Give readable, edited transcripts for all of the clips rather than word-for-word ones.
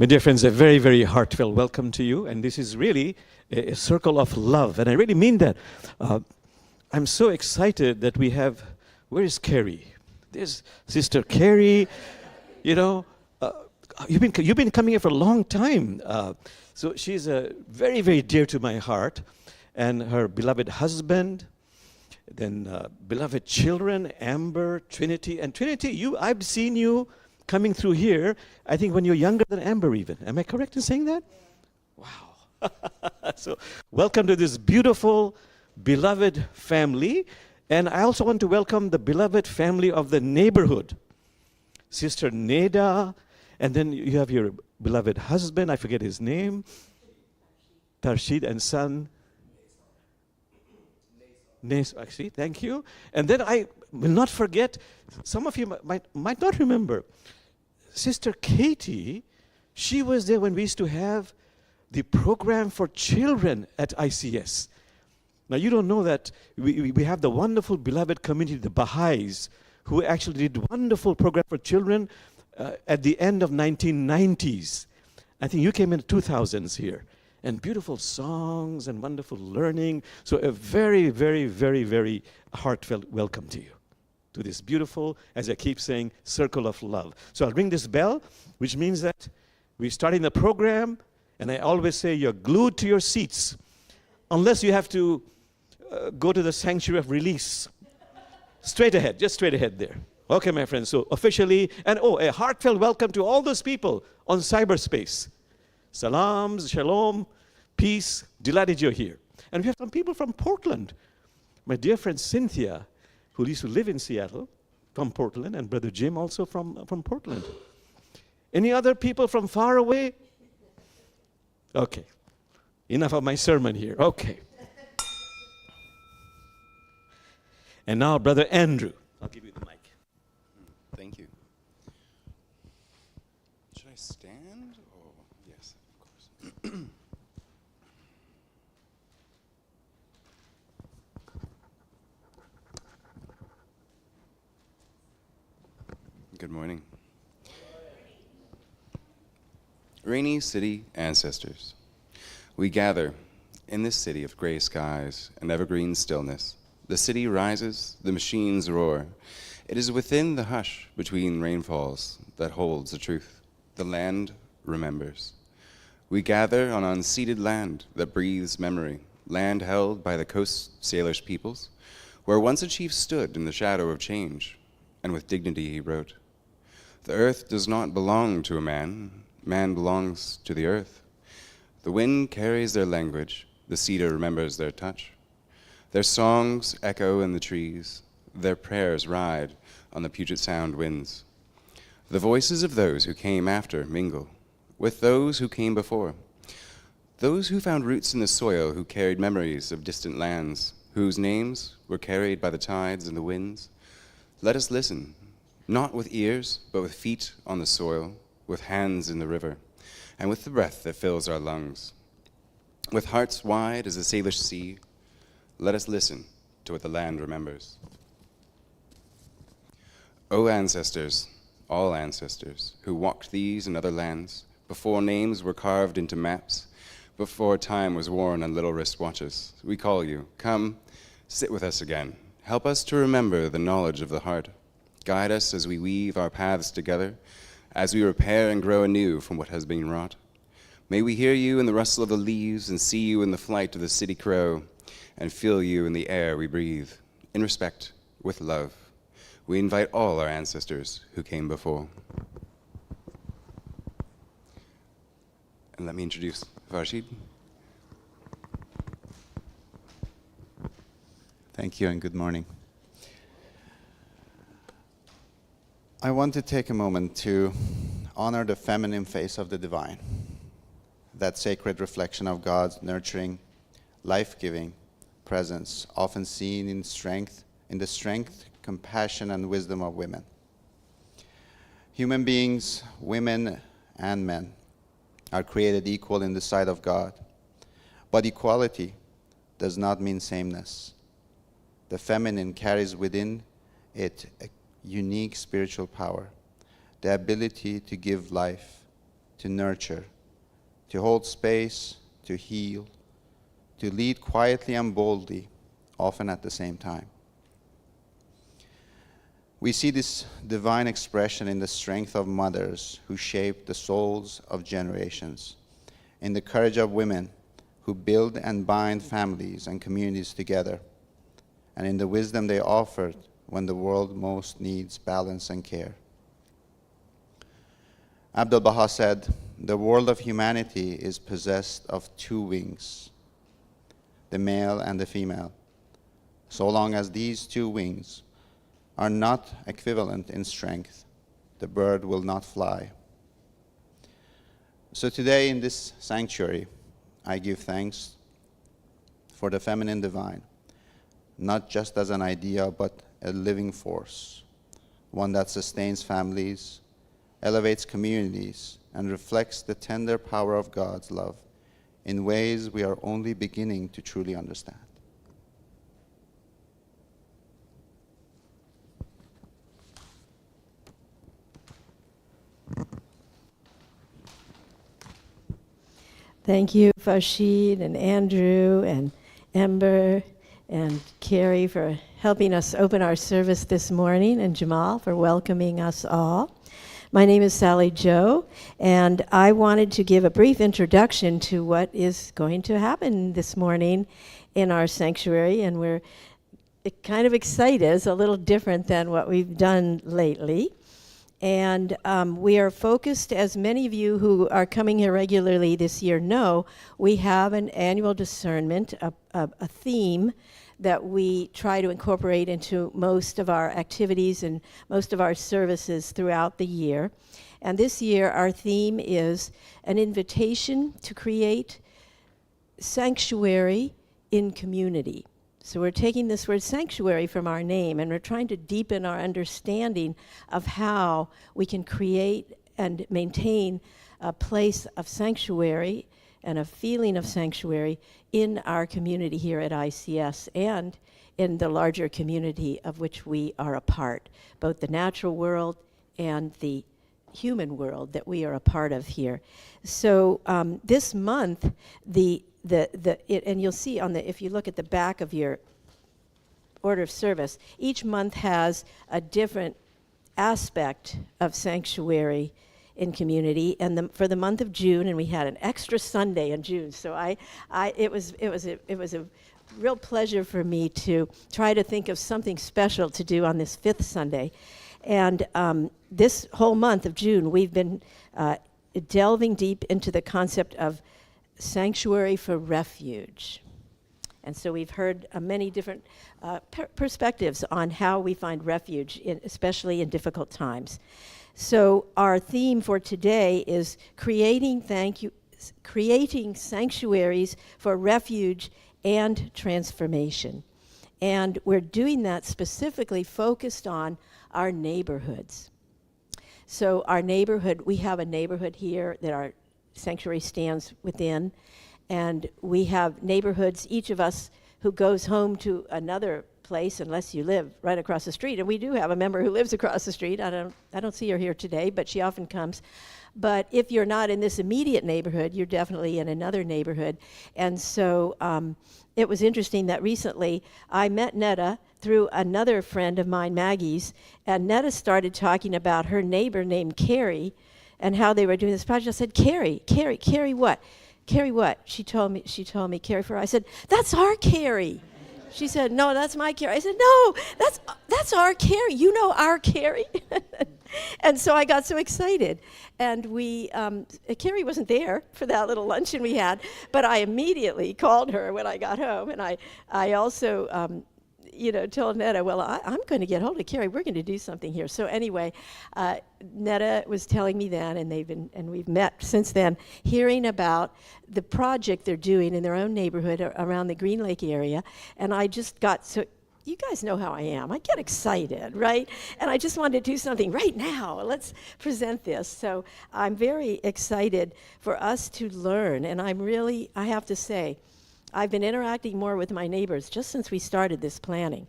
My dear friends, a very, very heartfelt welcome to you. And this is really a circle of love. And I really mean that. I'm so excited that we have, where is Kerry? There's Sister Kerry. You know, you've been coming here for a long time. So she's very, very dear to my heart. And her beloved husband, then beloved children, Amber, Trinity. And Trinity, I've seen you coming through here, I think when you're younger than Amber even. Am I correct in saying that? Wow. So welcome to this beautiful, beloved family. And I also want to welcome the beloved family of the neighborhood. Sister Neda, and then you have your beloved husband, I forget his name, Tarshid, and son, actually, thank you. And then I will not forget, some of you might not remember, Sister Katie. She was there when we used to have the program for children at ICS. Now you don't know that we have the wonderful beloved community, the Baha'is, who actually did wonderful program for children at the end of 1990s. I think you came in the 2000s here. And beautiful songs and wonderful learning. So a very, very, very, very heartfelt welcome to you, to this beautiful, as I keep saying, circle of love. So I'll ring this bell, which means that we're starting the program, and I always say you're glued to your seats, unless you have to go to the Sanctuary of Release. Straight ahead, just straight ahead there. Okay, my friends, so officially, and a heartfelt welcome to all those people on cyberspace. Salams, shalom, peace, delighted you're here. And we have some people from Portland. My dear friend Cynthia, who used to live in Seattle, from Portland, and Brother Jim also from Portland. Any other people from far away? Okay, enough of my sermon here, okay. And now Brother Andrew, I'll give you the mic. Thank you. Should I stand? Or yes, of course. Good morning. Rainy city ancestors, we gather in this city of gray skies and evergreen stillness. The city rises, the machines roar. It is within the hush between rainfalls that holds the truth. The land remembers. We gather on unceded land that breathes memory, land held by the coast Salish peoples, where once a chief stood in the shadow of change, and with dignity he wrote, "The earth does not belong to a man, man belongs to the earth. The wind carries their language, the cedar remembers their touch. Their songs echo in the trees, their prayers ride on the Puget Sound winds. The voices of those who came after mingle with those who came before. Those who found roots in the soil, who carried memories of distant lands, whose names were carried by the tides and the winds. Let us listen, not with ears, but with feet on the soil, with hands in the river, and with the breath that fills our lungs. With hearts wide as the Salish sea, let us listen to what the land remembers. O ancestors, all ancestors, who walked these and other lands, before names were carved into maps, before time was worn on little wristwatches, we call you, come, sit with us again. Help us to remember the knowledge of the heart. Guide us as we weave our paths together, as we repair and grow anew from what has been wrought. May we hear you in the rustle of the leaves and see you in the flight of the city crow, and feel you in the air we breathe, in respect, with love. We invite all our ancestors who came before. And let me introduce Varshid. Thank you and good morning. I want to take a moment to honor the feminine face of the divine, that sacred reflection of God's nurturing, life-giving presence, often seen in the strength, compassion, and wisdom of women. Human beings, women and men, are created equal in the sight of God, but equality does not mean sameness. The feminine carries within it a unique spiritual power, the ability to give life, to nurture, to hold space, to heal, to lead quietly and boldly, often at the same time. We see this divine expression in the strength of mothers who shape the souls of generations, in the courage of women who build and bind families and communities together, and in the wisdom they offered when the world most needs balance and care. Abdu'l-Baha said, "The world of humanity is possessed of two wings, the male and the female. So long as these two wings are not equivalent in strength, the bird will not fly." So today in this sanctuary, I give thanks for the feminine divine, not just as an idea, but a living force, one that sustains families, elevates communities, and reflects the tender power of God's love in ways we are only beginning to truly understand. Thank you, Farshid and Andrew and Ember and Kerry for helping us open our service this morning, and Jamal for welcoming us all. My name is Sally Joe, and I wanted to give a brief introduction to what is going to happen this morning in our sanctuary, and we're kind of excited. It's a little different than what we've done lately. And we are focused, as many of you who are coming here regularly this year know, we have an annual discernment, a theme that we try to incorporate into most of our activities and most of our services throughout the year. And this year, our theme is an invitation to create sanctuary in community. So we're taking this word sanctuary from our name, and we're trying to deepen our understanding of how we can create and maintain a place of sanctuary and a feeling of sanctuary in our community here at ICS and in the larger community of which we are a part, both the natural world and the human world that we are a part of here. So this month, and you'll see if you look at the back of your order of service, each month has a different aspect of sanctuary in community. And for the month of June, and we had an extra Sunday in June, so it was a real pleasure for me to try to think of something special to do on this fifth Sunday. And this whole month of June, we've been delving deep into the concept of sanctuary for refuge. And so we've heard many different perspectives on how we find refuge, especially in difficult times. So our theme for today is creating sanctuaries for refuge and transformation. And we're doing that specifically focused on our neighborhoods. So our neighborhood, we have a neighborhood here that our sanctuary stands within, and we have neighborhoods, each of us who goes home to another place, unless you live right across the street, and we do have a member who lives across the street. I don't see her here today, but she often comes. But if you're not in this immediate neighborhood, you're definitely in another neighborhood. And so it was interesting that recently I met Neda through another friend of mine, Maggie's, and Neda started talking about her neighbor named Kerry and how they were doing this project. I said, Kerry what? Kerry what? She told me, Kerry Forrayi. I said, that's our Kerry. She said, no, that's my Kerry. I said, no, that's our Kerry. You know our Kerry? And so I got so excited. And Kerry wasn't there for that little luncheon we had, but I immediately called her when I got home. And I also, told Neda, well, I'm going to get hold of Kerry. We're going to do something here. So anyway, Neda was telling me then, and we've met since then, hearing about the project they're doing in their own neighborhood around the Green Lake area. And I just got so, you guys know how I am. I get excited, right? And I just wanted to do something right now. Let's present this. So I'm very excited for us to learn. And I have to say, I've been interacting more with my neighbors just since we started this planning.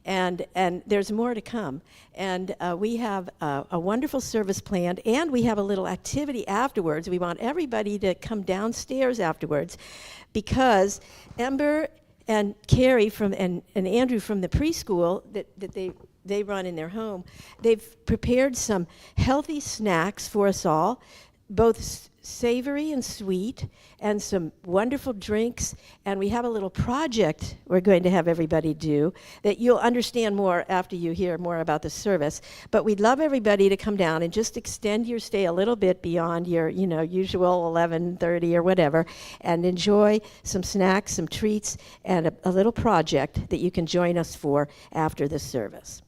And there's more to come. And we have a wonderful service planned, and we have a little activity afterwards. We want everybody to come downstairs afterwards, because Ember and Kerry and Andrew from the preschool that they run in their home, they've prepared some healthy snacks for us all, both savory and sweet, and some wonderful drinks. And we have a little project we're going to have everybody do that you'll understand more after you hear more about the service. But we'd love everybody to come down and just extend your stay a little bit beyond your, usual 11:30 or whatever, and enjoy some snacks, some treats, and a little project that you can join us for after the service.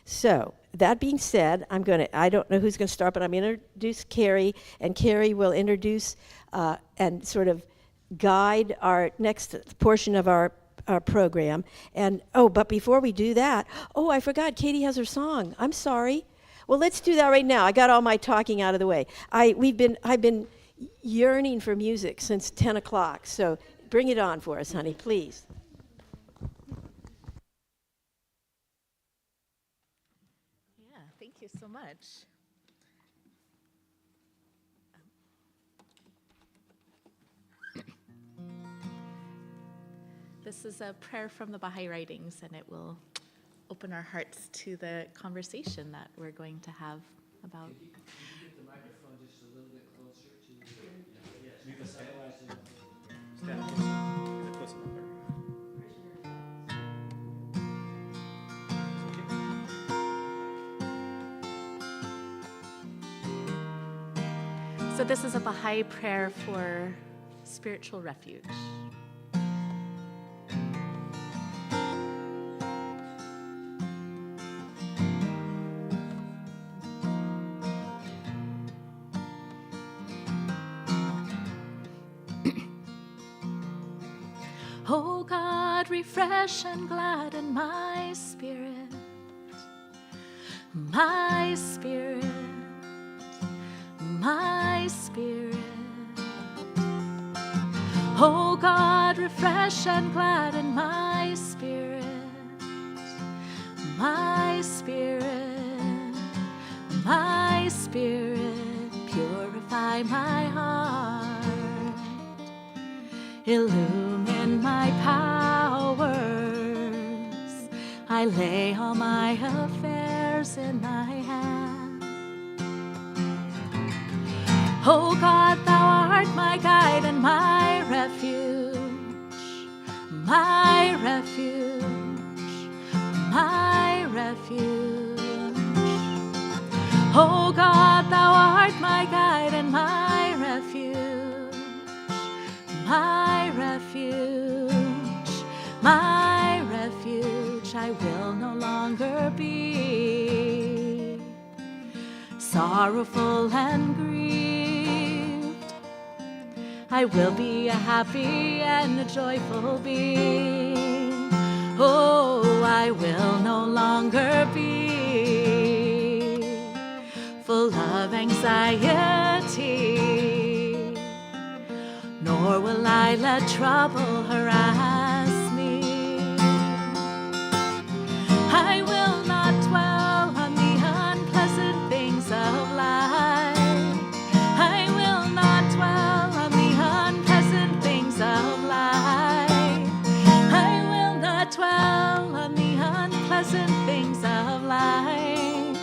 So, that being said, I don't know who's going to start, but I'm going to introduce Kerry, and Kerry will introduce and sort of guide our next portion of our program. And, but before we do that, I forgot, Katie has her song. I'm sorry. Well, let's do that right now. I got all my talking out of the way. I've been yearning for music since 10 o'clock, so bring it on for us, honey, please. Thank you so much. This is a prayer from the Baha'i Writings, and it will open our hearts to the conversation that we're going to have about. Can you get the microphone just a little bit closer to you? Yes. Stand close enough. So this is a Baha'i prayer for spiritual refuge. Oh God, refresh and gladden my spirit, my spirit, my spirit. Oh God, refresh and gladden my spirit, my spirit, my spirit. Purify my heart, illumine my powers. I lay all my affairs in thy hand. Oh God, thou art my guide and my refuge, my refuge, my refuge. Oh God, thou art my guide and my refuge, my refuge, my refuge. I will no longer be sorrowful and grieved. I will be a happy and a joyful being. Oh, I will no longer be full of anxiety, nor will I let trouble harass me. I will not dwell on the unpleasant things of life. I will not dwell on the unpleasant things of life. I will not dwell on the unpleasant things of life.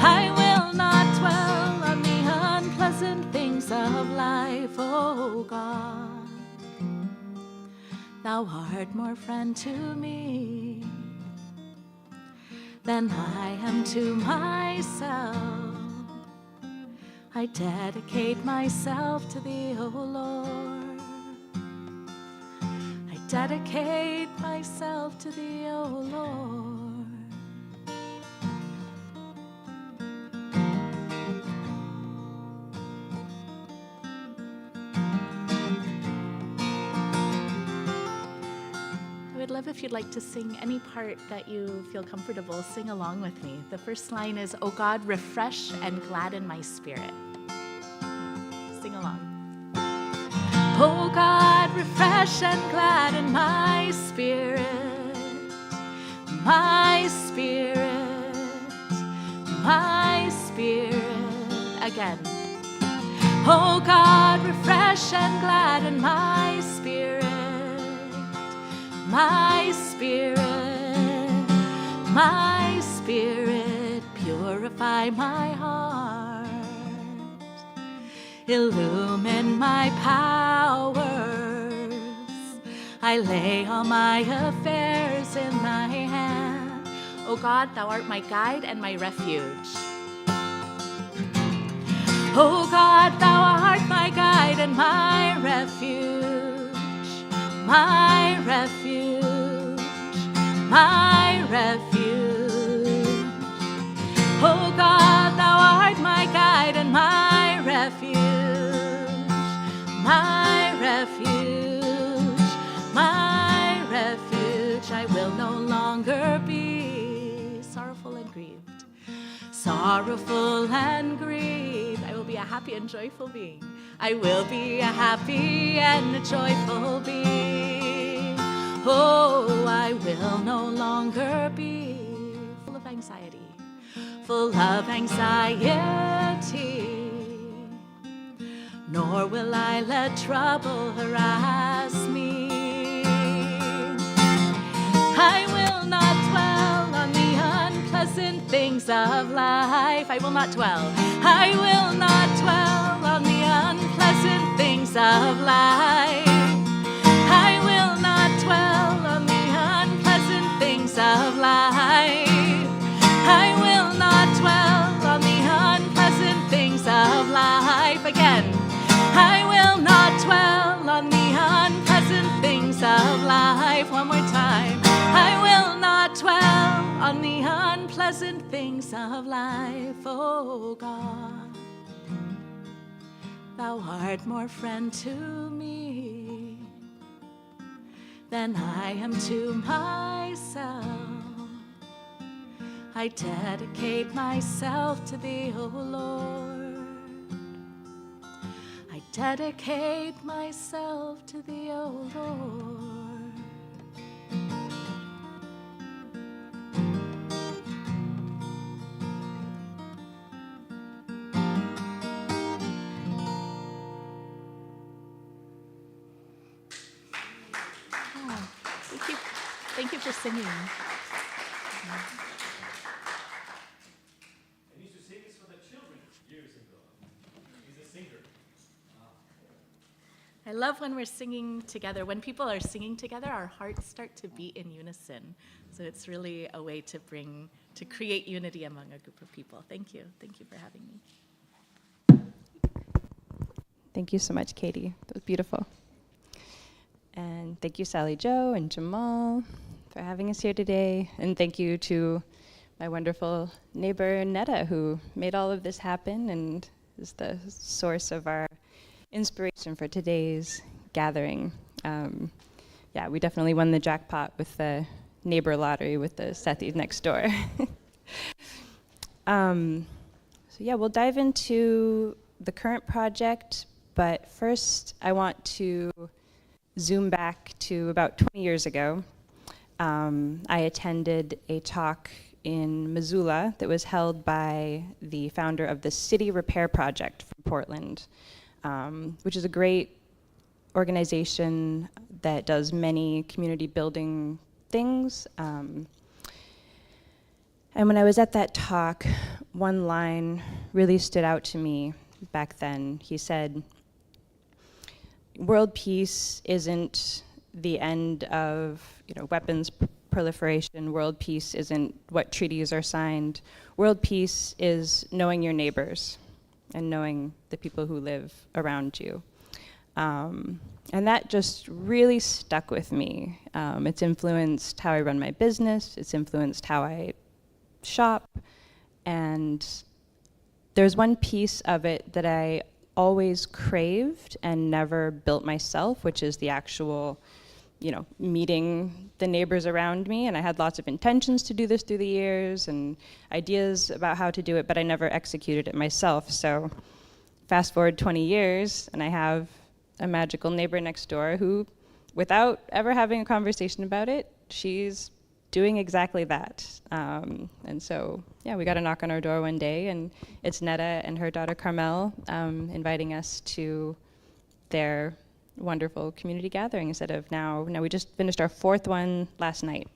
I will not dwell on the unpleasant things of life. Oh God, thou art more friend to me than I am to myself. I dedicate myself to thee, O Lord. I dedicate myself to thee, O Lord. I would love if you'd like to sing any part that you feel comfortable. Sing along with me. The first line is, "O God, refresh and gladden my spirit." Sing along. O God, refresh and gladden my spirit, my spirit, my spirit. Again. Oh God, refresh and gladden my spirit, my spirit, my spirit. Purify my heart, illumine my powers. I lay all my affairs in thy hand. O God, thou art my guide and my refuge. O God, thou art my guide and my refuge, my refuge, my refuge. O God, thou art my guide and my refuge, my refuge, my refuge. I will no longer be sorrowful and grieved, sorrowful and grieved. I will be a happy and joyful being. I will be a happy and a joyful being. Oh, I will no longer be full of anxiety, full of anxiety. Nor will I let trouble harass me. I will not dwell on the unpleasant things of life. I will not dwell. I will not dwell on the unpleasant things of life. I will not dwell on the unpleasant things of life. I will not dwell on the unpleasant things of life. Again. I will not dwell on the unpleasant things of life. One more time. I will not dwell on the unpleasant things of life. Oh God, thou art more friend to me than I am to myself. I dedicate myself to thee, O Lord. I dedicate myself to thee, O Lord. Oh, thank you for singing. I love when we're singing together. When people are singing together, our hearts start to beat in unison. So it's really a way to create unity among a group of people. Thank you. Thank you for having me. Thank you so much, Katie. That was beautiful. And thank you, Sally Jo and Jamal, for having us here today. And thank you to my wonderful neighbor, Neda, who made all of this happen and is the source of our inspiration for today's gathering. Yeah, we definitely won the jackpot with the neighbor lottery with the Sethis next door. So yeah, we'll dive into the current project, but first I want to zoom back to about 20 years ago. I attended a talk in Missoula that was held by the founder of the City Repair Project from Portland, which is a great organization that does many community building things. And when I was at that talk, one line really stood out to me back then. He said, world peace isn't the end of weapons proliferation. World peace isn't what treaties are signed. World peace is knowing your neighbors and knowing the people who live around you. And that just really stuck with me. It's influenced how I run my business. It's influenced how I shop. And there's one piece of it that I always craved and never built myself, which is the actual, meeting the neighbors around me. And I had lots of intentions to do this through the years and ideas about how to do it, but I never executed it myself. So fast forward 20 years, and I have a magical neighbor next door who, without ever having a conversation about it, she's doing exactly that. And so, yeah, we got a knock on our door one day, and it's Neda and her daughter Carmel inviting us to their wonderful community gathering instead of now we just finished our 4th one last night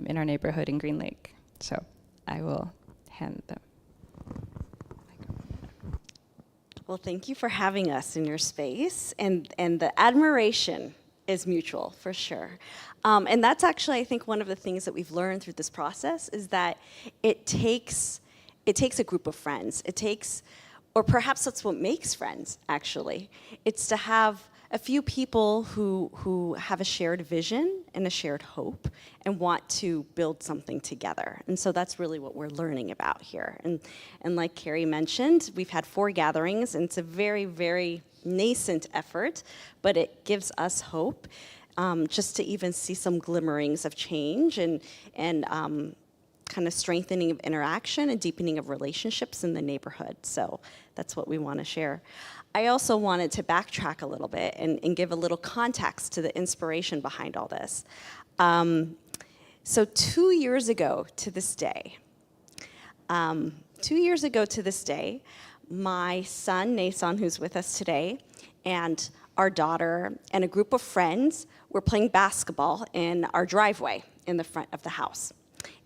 in our neighborhood in Green Lake. So I will hand them. Well, thank you for having us in your space, and the admiration is mutual, for sure. And that's actually, I think, one of the things that we've learned through this process is that it takes a group of friends. It takes, or perhaps that's what makes friends, actually. It's to have a few people who have a shared vision and a shared hope and want to build something together. And so that's really what we're learning about here. And like Kerry mentioned, we've had 4 gatherings, and it's a very, very nascent effort, but it gives us hope just to even see some glimmerings of change and kind of strengthening of interaction and deepening of relationships in the neighborhood. So that's what we want to share. I also wanted to backtrack a little bit and give a little context to the inspiration behind all this. So 2 years ago to this day, my son, Nason, who's with us today, and our daughter and a group of friends were playing basketball in our driveway in the front of the house.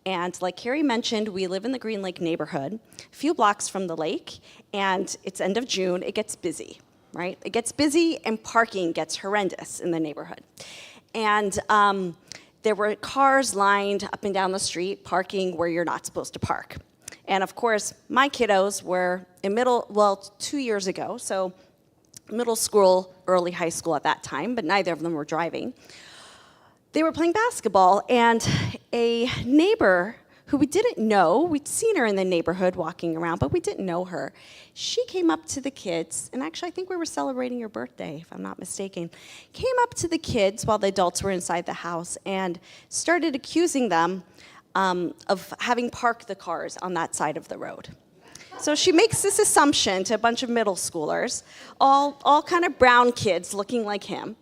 And like Kerry mentioned, we live in the Green Lake neighborhood, a few blocks from the lake, and it's end of June, it gets busy, right? It gets busy and parking gets horrendous in the neighborhood. And there were cars lined up and down the street, parking where you're not supposed to park. And of course, my kiddos were in 2 years ago, so middle school, early high school at that time, but neither of them were driving. They were playing basketball, and a neighbor who we didn't know, we'd seen her in the neighborhood walking around, but we didn't know her. She came up to the kids, and actually I think we were celebrating her birthday, if I'm not mistaken, came up to the kids while the adults were inside the house and started accusing them of having parked the cars on that side of the road. So she makes this assumption to a bunch of middle schoolers, all kind of brown kids looking like him.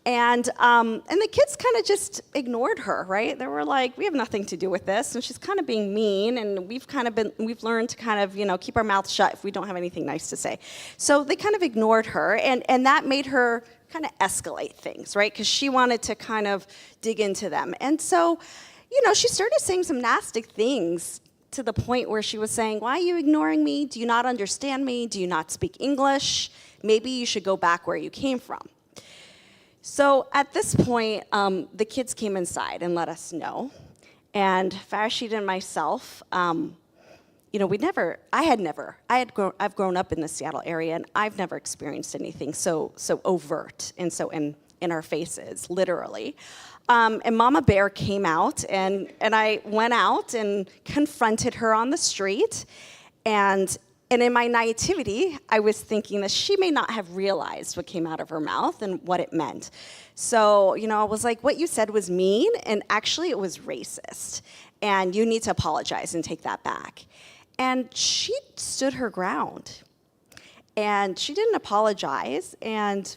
And the kids kind of just ignored her, right? They were like, we have nothing to do with this, and she's kind of being mean, and we've learned to kind of, keep our mouth shut if we don't have anything nice to say. So they kind of ignored her, and that made her kind of escalate things, right? Because she wanted to kind of dig into them. And so, she started saying some nasty things to the point where she was saying, why are you ignoring me? Do you not understand me? Do you not speak English? Maybe you should go back where you came from. So at this point, the kids came inside and let us know. And Farshid and myself, I've grown up in the Seattle area, and I've never experienced anything so overt and so in our faces, literally. And Mama Bear came out, and I went out and confronted her on the street. And in my naivety, I was thinking that she may not have realized what came out of her mouth and what it meant. So, I was like, what you said was mean, and actually it was racist. And you need to apologize and take that back. And she stood her ground. And she didn't apologize. And,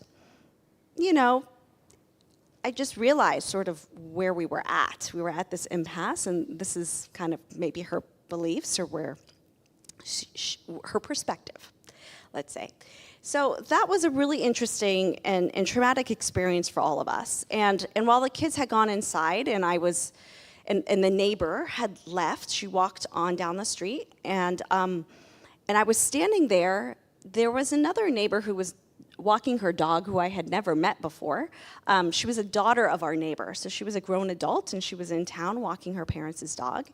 I just realized sort of where we were at. We were at this impasse, and this is kind of maybe her beliefs or where her perspective, let's say. So that was a really interesting and traumatic experience for all of us. And while the kids had gone inside and and the neighbor had left, she walked on down the street, and I was standing there. There was another neighbor who was walking her dog, who I had never met before. She was a daughter of our neighbor, so she was a grown adult, and she was in town walking her parents' dog.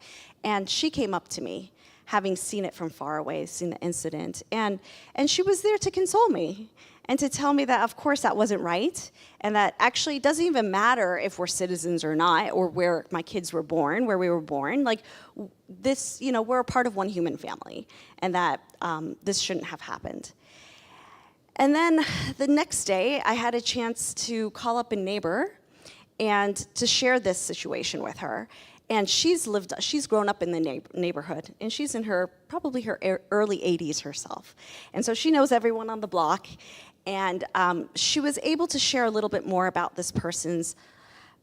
And she came up to me, having seen it from far away, seen the incident. And she was there to console me and to tell me that, of course, that wasn't right, and that actually it doesn't even matter if we're citizens or not, or where my kids were born, where we were born. Like, this, we're a part of one human family, and that this shouldn't have happened. And then the next day, I had a chance to call up a neighbor and to share this situation with her. And she's grown up in the neighborhood, and she's in probably her early 80s herself. And so she knows everyone on the block, and she was able to share a little bit more about this person's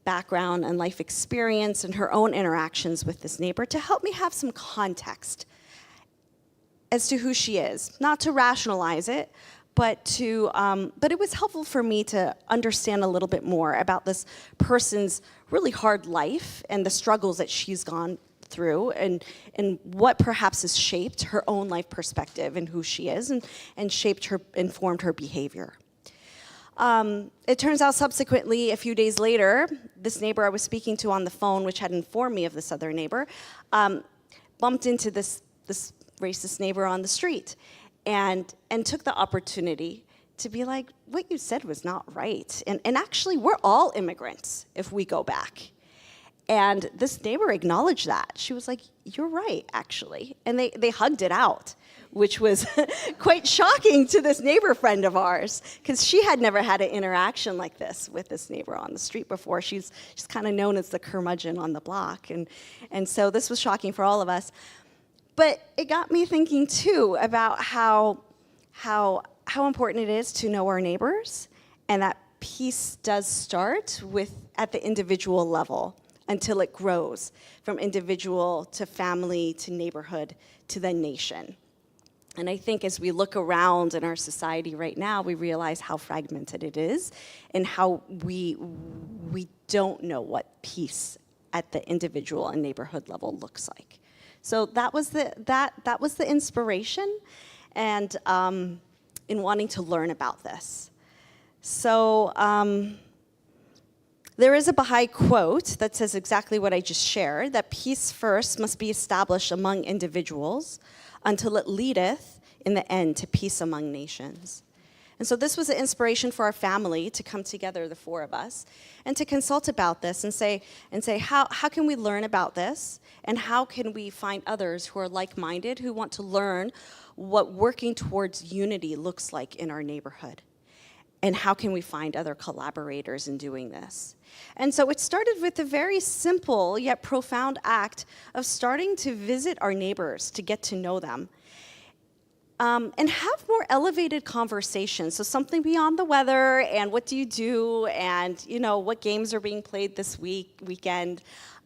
background and life experience and her own interactions with this neighbor to help me have some context as to who she is. Not to rationalize it, but it was helpful for me to understand a little bit more about this person's really hard life and the struggles that she's gone through and what perhaps has shaped her own life perspective and who she is and informed her behavior. It turns out subsequently, a few days later, this neighbor I was speaking to on the phone, which had informed me of this other neighbor, bumped into this racist neighbor on the street and took the opportunity to be like, what you said was not right. And actually, we're all immigrants if we go back. And this neighbor acknowledged that. She was like, you're right, actually. And they hugged it out, which was quite shocking to this neighbor friend of ours, because she had never had an interaction like this with this neighbor on the street before. She's kind of known as the curmudgeon on the block. And so this was shocking for all of us. But it got me thinking, too, about how important it is to know our neighbors, and that peace does start at the individual level until it grows from individual to family to neighborhood to the nation. And I think as we look around in our society right now, we realize how fragmented it is and how we don't know what peace at the individual and neighborhood level looks like. So that was the inspiration, and in wanting to learn about this. So there is a Baha'i quote that says exactly what I just shared, that peace first must be established among individuals until it leadeth in the end to peace among nations. And so this was an inspiration for our family to come together, the four of us, and to consult about this and say how can we learn about this, and how can we find others who are like-minded, who want to learn what working towards unity looks like in our neighborhood. And how can we find other collaborators in doing this? And so it started with a very simple yet profound act of starting to visit our neighbors, to get to know them. And have more elevated conversations. So something beyond the weather and what do you do and what games are being played this weekend.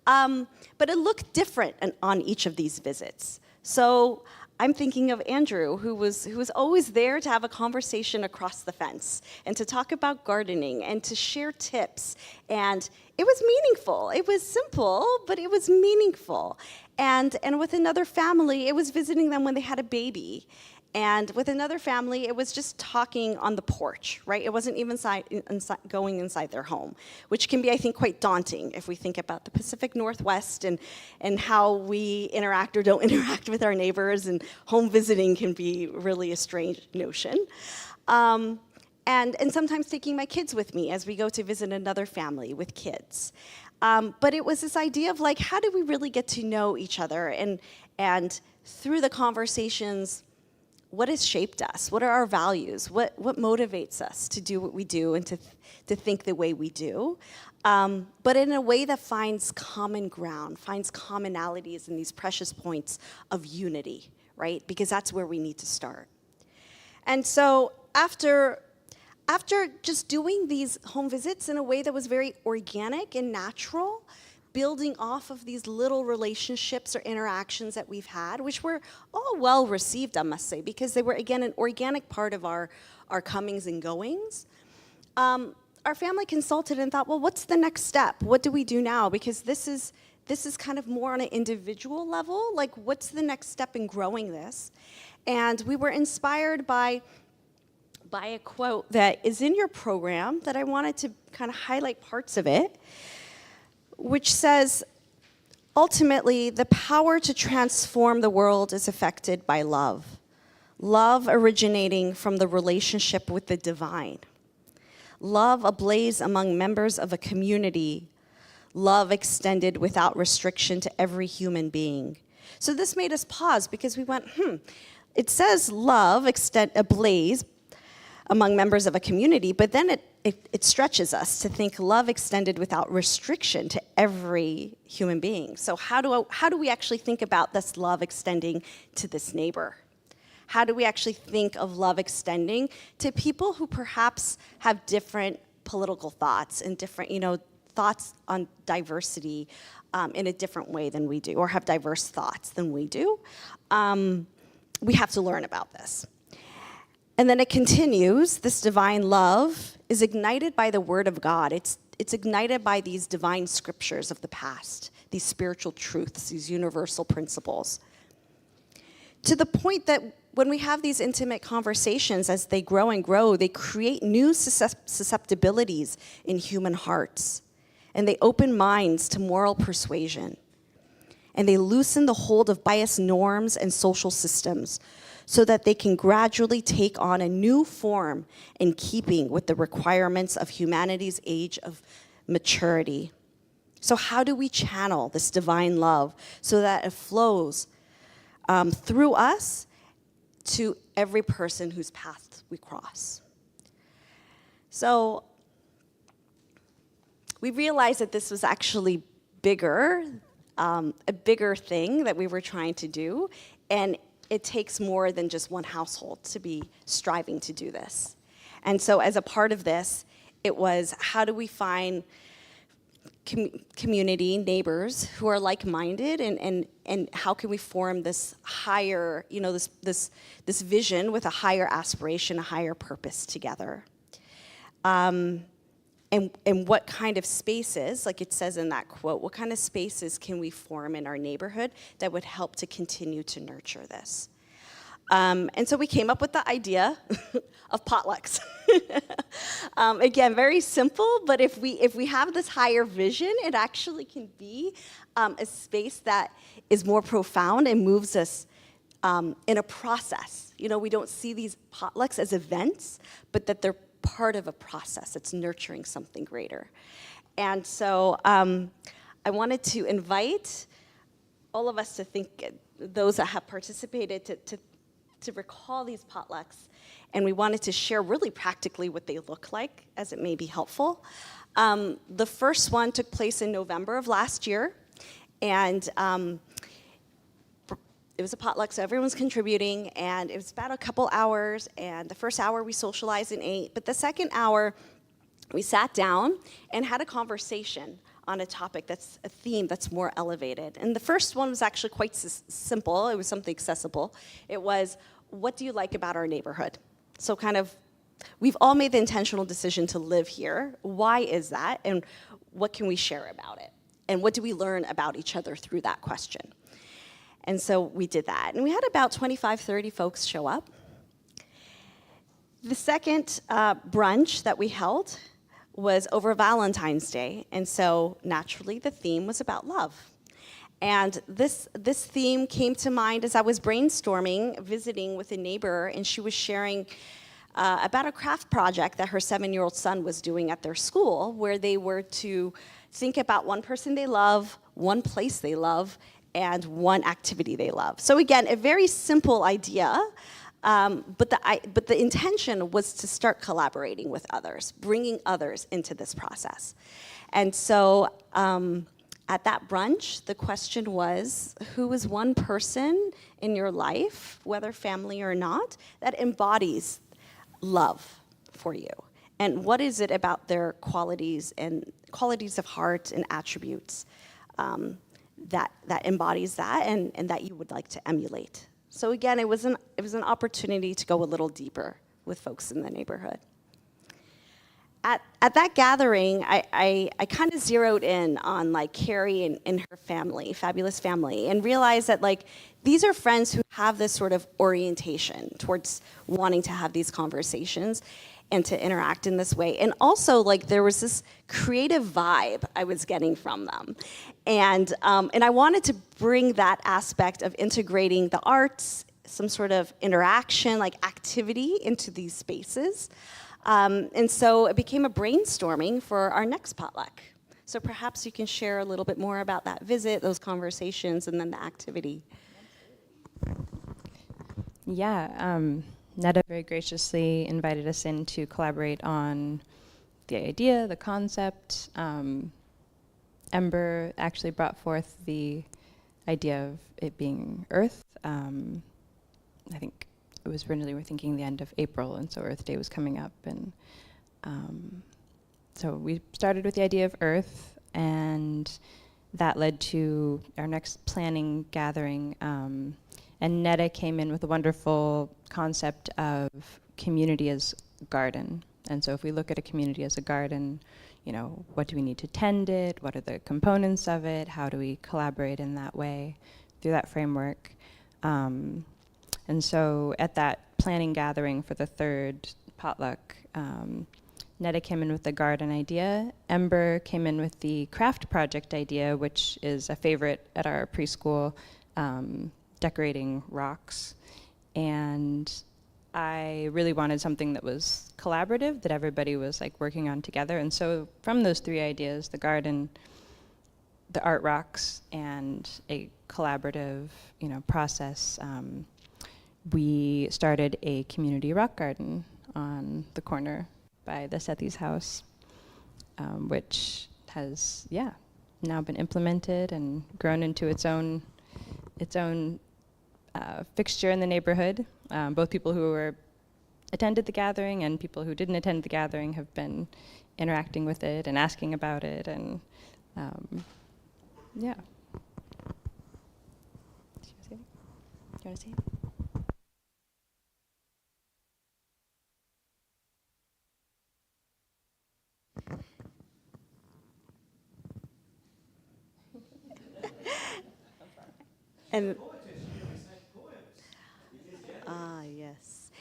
But it looked different on each of these visits. So I'm thinking of Andrew, who was always there to have a conversation across the fence and to talk about gardening and to share tips. And it was meaningful. It was simple, but it was meaningful. And with another family, it was visiting them when they had a baby. And with another family, it was just talking on the porch, right? It wasn't even going inside their home, which can be, I think, quite daunting if we think about the Pacific Northwest and how we interact or don't interact with our neighbors, and home visiting can be really a strange notion. And sometimes taking my kids with me as we go to visit another family with kids. But it was this idea of like, how do we really get to know each other? And through the conversations, what has shaped us? What are our values? What motivates us to do what we do and to think the way we do? But in a way that finds common ground, finds commonalities in these precious points of unity, right? Because that's where we need to start. And so after just doing these home visits in a way that was very organic and natural, building off of these little relationships or interactions that we've had, which were all well received, I must say, because they were, again, an organic part of our comings and goings. Our family consulted and thought, well, what's the next step? What do we do now? Because this is kind of more on an individual level. Like, what's the next step in growing this? And we were inspired by a quote that is in your program that I wanted to kind of highlight parts of it, which says, ultimately, the power to transform the world is affected by love. Love originating from the relationship with the divine. Love ablaze among members of a community. Love extended without restriction to every human being. So this made us pause because we went, it says love ablaze among members of a community, but then it stretches us to think love extended without restriction to every human being. So how do we actually think about this love extending to this neighbor? How do we actually think of love extending to people who perhaps have different political thoughts and different, thoughts on diversity in a different way than we do, or have diverse thoughts than we do. We have to learn about this. And then it continues, this divine love is ignited by the word of God. It's ignited by these divine scriptures of the past, these spiritual truths, these universal principles. To the point that when we have these intimate conversations, as they grow and grow, they create new susceptibilities in human hearts. And they open minds to moral persuasion. And they loosen the hold of biased norms and social systems so that they can gradually take on a new form in keeping with the requirements of humanity's age of maturity. So how do we channel this divine love so that it flows through us to every person whose path we cross? So we realized that this was actually bigger, a bigger thing that we were trying to do, and it takes more than just one household to be striving to do this. And so as a part of this, it was, how do we find community, neighbors who are like-minded, and how can we form this higher, this vision with a higher aspiration, a higher purpose together? And what kind of spaces, like it says in that quote, what kind of spaces can we form in our neighborhood that would help to continue to nurture this? And so we came up with the idea of potlucks. Again, very simple, but if we have this higher vision, it actually can be a space that is more profound and moves us in a process. We don't see these potlucks as events, but that they're part of a process. It's nurturing something greater. And so I wanted to invite all of us to think, those that have participated, to recall these potlucks. And we wanted to share really practically what they look like, as it may be helpful. The first one took place in November of last year. And it was a potluck, so everyone's contributing, and it was about a couple hours, and the first hour we socialized and ate, but the second hour we sat down and had a conversation on a topic that's a theme that's more elevated. And the first one was actually quite simple. It was something accessible. It was, what do you like about our neighborhood? So kind of, we've all made the intentional decision to live here. Why is that? And what can we share about it? And what do we learn about each other through that question? And so we did that. And we had about 25, 30 folks show up. The second brunch that we held was over Valentine's Day. And so naturally, the theme was about love. And this theme came to mind as I was brainstorming, visiting with a neighbor, and she was sharing about a craft project that her 7-year-old son was doing at their school, where they were to think about one person they love, one place they love, and one activity they love. So again, a very simple idea, but the intention was to start collaborating with others, bringing others into this process. And so at that brunch, the question was, who is one person in your life, whether family or not, that embodies love for you? And what is it about their qualities of heart and attributes that embodies that and that you would like to emulate? So again, it was an opportunity to go a little deeper with folks in the neighborhood. At that gathering, I kind of zeroed in on like Kerry and her family, fabulous family, and realized that like these are friends who have this sort of orientation towards wanting to have these conversations and to interact in this way. And also, like, there was this creative vibe I was getting from them. And I wanted to bring that aspect of integrating the arts, some sort of interaction, like activity into these spaces. And so it became a brainstorming for our next potluck. So perhaps you can share a little bit more about that visit, those conversations, and then the activity. Yeah, Neda very graciously invited us in to collaborate on the idea, the concept. Ember actually brought forth the idea of it being Earth. I think it was originally, we're thinking the end of April, and so Earth Day was coming up, and So we started with the idea of earth, and that led to our next planning gathering. And Neda came in with a wonderful concept of community as garden. And so if we look at a community as a garden, what do we need to tend it? What are the components of it? How do we collaborate in that way through that framework? And so at that planning gathering for the third potluck, Neda came in with the garden idea. Ember came in with the craft project idea, which is a favorite at our preschool, decorating rocks. And I really wanted something that was collaborative, that everybody was like working on together. And so from those three ideas, the garden, the art rocks, and a collaborative, process, we started a community rock garden on the corner by the Sethi's house, which has, now been implemented and grown into its own fixture in the neighborhood. Both people who attended the gathering and people who didn't attend the gathering have been interacting with it and asking about it, and yeah. Do you want to see it? And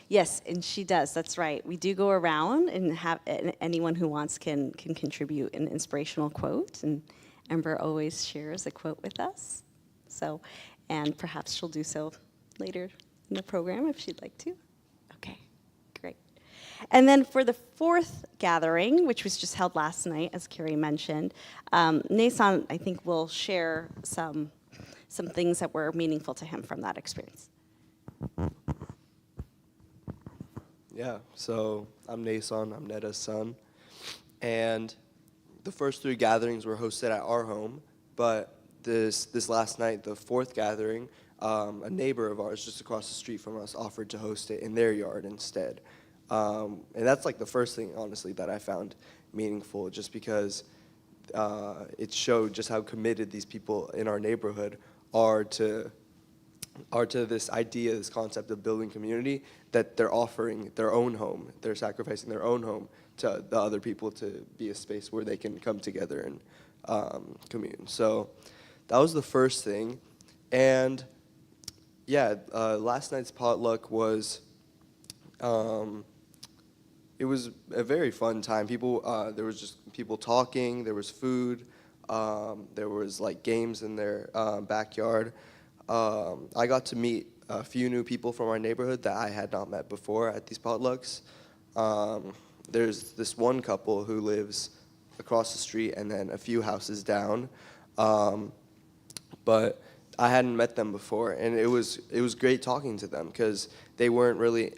yes, and she does. That's right. We do go around and have anyone who wants can contribute an inspirational quote, and Ember always shares a quote with us. So, and perhaps she'll do so later in the program if she'd like to. Okay, great. And then for the fourth gathering, which was just held last night, as Kerry mentioned, Nason, I think, will share some things that were meaningful to him from that experience. Yeah, so I'm Nason, I'm Neda's son, and the first three gatherings were hosted at our home, but this last night, the fourth gathering, a neighbor of ours just across the street from us offered to host it in their yard instead. And that's like the first thing, honestly, that I found meaningful, just because it showed just how committed these people in our neighborhood are to this idea, this concept of building community, that they're offering their own home. They're sacrificing their own home to the other people to be a space where they can come together and commune. So that was the first thing. And yeah, last night's potluck was, it was a very fun time. There was just people talking, there was food, there was like games in their backyard. I got to meet a few new people from our neighborhood that I had not met before at these potlucks. There's this one couple who lives across the street and then a few houses down, but I hadn't met them before, and it was great talking to them because they weren't really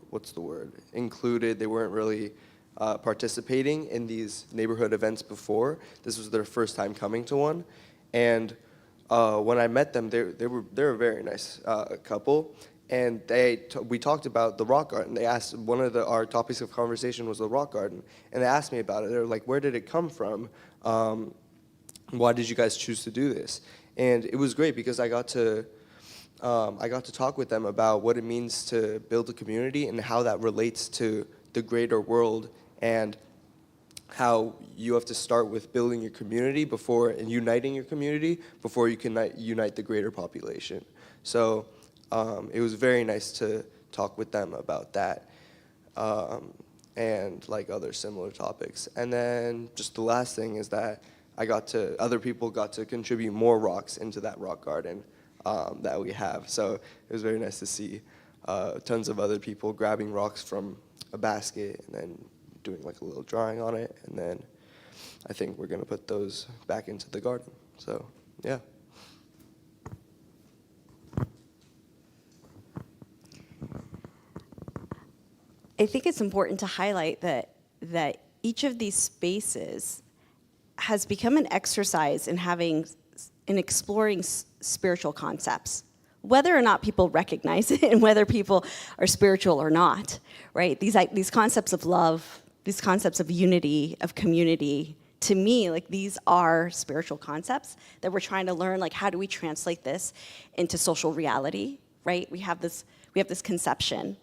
what's the word, included. They weren't really participating in these neighborhood events before. This was their first time coming to one, and when I met them, they were a very nice couple, and we talked about the rock garden. They asked, our topics of conversation was the rock garden, and they asked me about it. They were like, "Where did it come from? Why did you guys choose to do this?" And it was great because I got to talk with them about what it means to build a community and how that relates to the greater world, and how you have to start with building your community and uniting your community before you can unite the greater population. So it was very nice to talk with them about that and like other similar topics. And then just the last thing is that other people got to contribute more rocks into that rock garden that we have. So it was very nice to see tons of other people grabbing rocks from a basket and then doing like a little drawing on it, and then I think we're gonna put those back into the garden. So yeah. I think it's important to highlight that each of these spaces has become an exercise in exploring spiritual concepts, whether or not people recognize it and whether people are spiritual or not, right? These concepts of love, these concepts of unity, of community, to me, like these are spiritual concepts that we're trying to learn, like how do we translate this into social reality, right? We have this conception,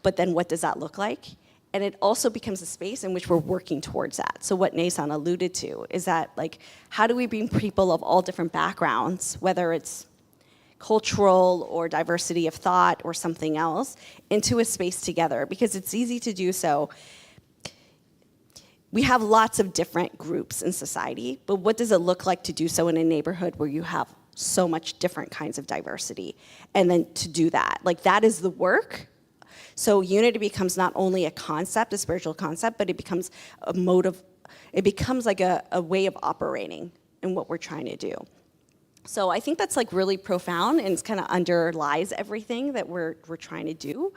but then what does that look like? And it also becomes a space in which we're working towards that. So what Nason alluded to is that, like, how do we bring people of all different backgrounds, whether it's cultural or diversity of thought or something else, into a space together? Because it's easy to do so. We have lots of different groups in society, but what does it look like to do so in a neighborhood where you have so much different kinds of diversity? And then to do that, like that is the work. So unity becomes not only a concept, a spiritual concept, but it becomes a mode of, it becomes like a way of operating in what we're trying to do. So I think that's like really profound, and it's kind of underlies everything that we're trying to do.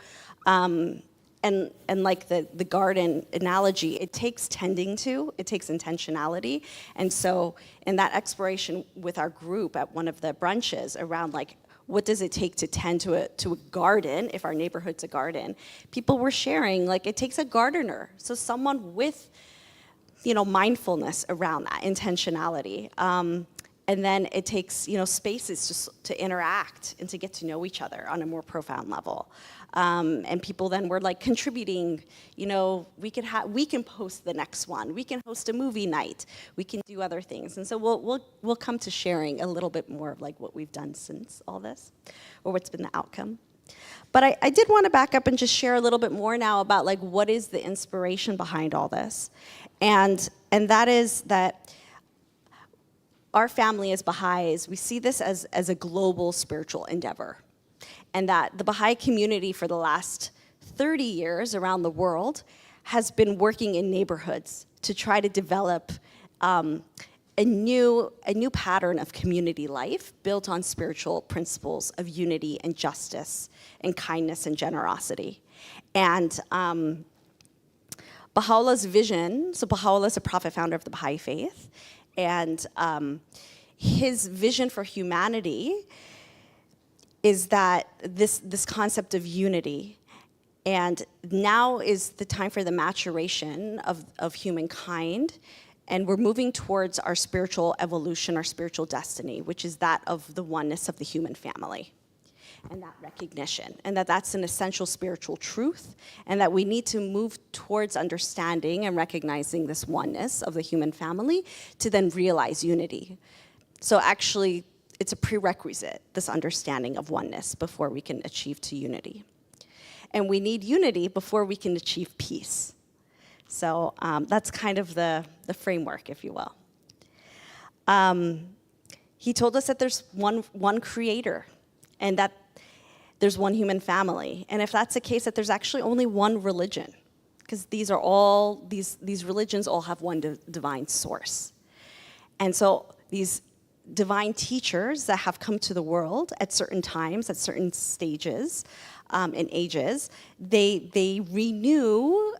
And like the garden analogy, it takes tending to, it takes intentionality. And so in that exploration with our group at one of the brunches around like, what does it take to tend to a garden, if our neighborhood's a garden, people were sharing, like it takes a gardener. So someone with, mindfulness around that, intentionality. And then it takes, spaces just to interact and to get to know each other on a more profound level. And people then were like contributing, we can post the next one, we can host a movie night, we can do other things. And so we'll come to sharing a little bit more of like what we've done since all this, or what's been the outcome. But I did want to back up and just share a little bit more now about like what is the inspiration behind all this. And that is that our family as Baha'is, we see this as a global spiritual endeavor. And that the Baha'i community for the last 30 years around the world has been working in neighborhoods to try to develop a new pattern of community life built on spiritual principles of unity and justice and kindness and generosity. And Baha'u'llah's vision, so Baha'u'llah is a prophet founder of the Baha'i faith, and his vision for humanity is that this concept of unity, and now is the time for the maturation of humankind, and we're moving towards our spiritual evolution, our spiritual destiny, which is that of the oneness of the human family, and that recognition, and that's an essential spiritual truth, and that we need to move towards understanding and recognizing this oneness of the human family to then realize unity. So actually, it's a prerequisite, this understanding of oneness, before we can achieve to unity. And we need unity before we can achieve peace. So that's kind of the framework, if you will. He told us that there's one creator, and that there's one human family. And if that's the case, that there's actually only one religion, because these religions all have one divine source. And so these divine teachers that have come to the world at certain times, at certain stages and ages, they renew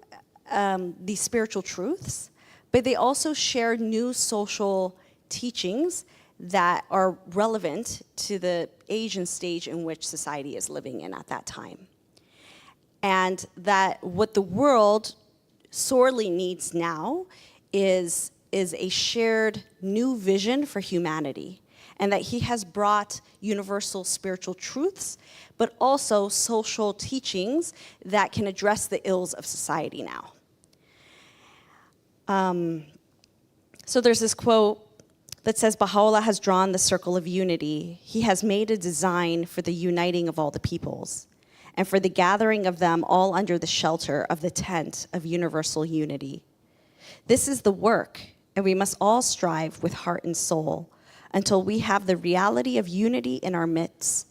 these spiritual truths, but they also share new social teachings that are relevant to the age and stage in which society is living in at that time. And that what the world sorely needs now is a shared new vision for humanity, and that he has brought universal spiritual truths, but also social teachings that can address the ills of society now. So there's this quote that says, Baha'u'llah has drawn the circle of unity. He has made a design for the uniting of all the peoples, and for the gathering of them all under the shelter of the tent of universal unity. This is the work, and we must all strive with heart and soul until we have the reality of unity in our midst.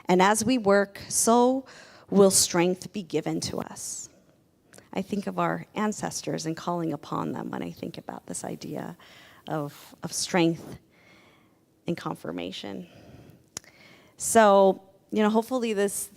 And as we work, so will strength be given to us. I think of our ancestors and calling upon them when I think about this idea of strength and confirmation. So, hopefully this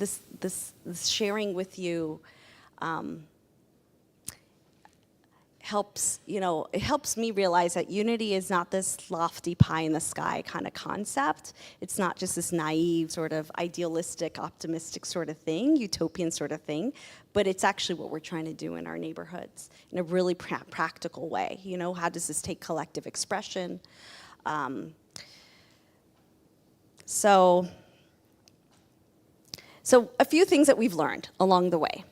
helps, it helps me realize that unity is not this lofty pie in the sky kind of concept. It's not just this naive sort of idealistic, optimistic sort of thing, utopian sort of thing, but it's actually what we're trying to do in our neighborhoods in a really practical way. How does this take collective expression? So a few things that we've learned along the way.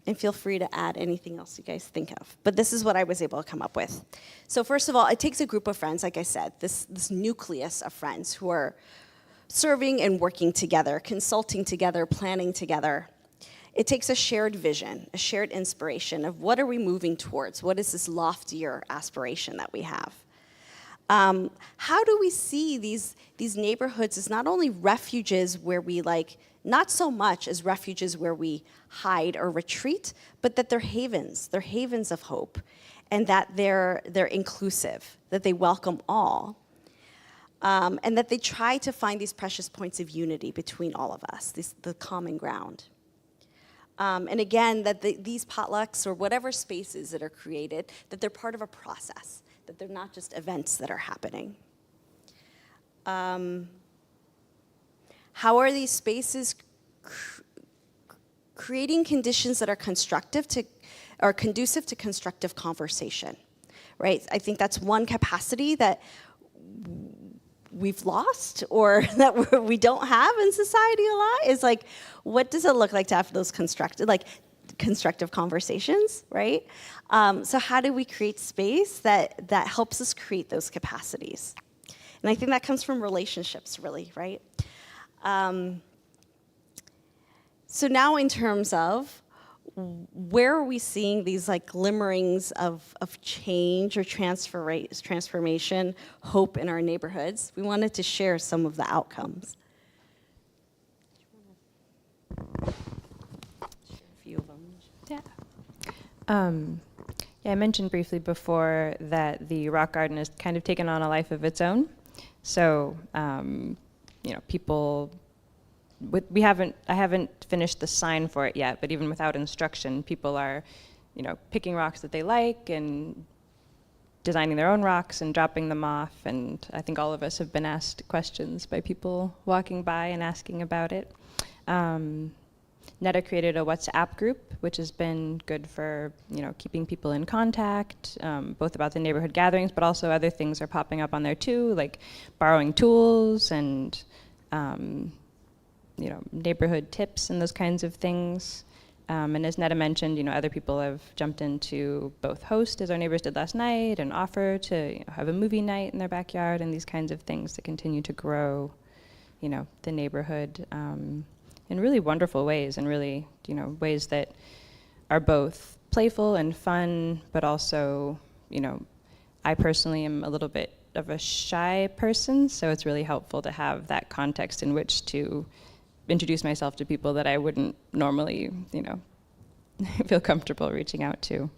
And feel free to add anything else you guys think of. But this is what I was able to come up with. So first of all, it takes a group of friends, like I said, this nucleus of friends who are serving and working together, consulting together, planning together. It takes a shared vision, a shared inspiration of what are we moving towards? What is this loftier aspiration that we have? How do we see these neighborhoods as not only refuges where we not so much as refuges where we hide or retreat, but that they're havens of hope, and that they're inclusive, that they welcome all, and that they try to find these precious points of unity between all of us, the common ground. And again, that these potlucks or whatever spaces that are created, that they're part of a process, that they're not just events that are happening. How are these spaces creating conditions that are conducive to constructive conversation, right? I think that's one capacity that we've lost or that we don't have in society a lot, is what does it look like to have those constructive conversations, right? So how do we create space that helps us create those capacities? And I think that comes from relationships, really, right? So now in terms of where are we seeing these glimmerings of change or transformation, hope in our neighborhoods, we wanted to share some of the outcomes. Share a few of them. Yeah, I mentioned briefly before that the rock garden has kind of taken on a life of its own. So, people, I haven't finished the sign for it yet, but even without instruction, people are, picking rocks that they like and designing their own rocks and dropping them off. And I think all of us have been asked questions by people walking by and asking about it. Neda created a WhatsApp group, which has been good for keeping people in contact, both about the neighborhood gatherings, but also other things are popping up on there too, like borrowing tools and neighborhood tips and those kinds of things. And as Neda mentioned, other people have jumped in to both host, as our neighbors did last night, and offer to have a movie night in their backyard, and these kinds of things that continue to grow, the neighborhood. In really wonderful ways, and really, ways that are both playful and fun, but also, I personally am a little bit of a shy person, so it's really helpful to have that context in which to introduce myself to people that I wouldn't normally, feel comfortable reaching out to.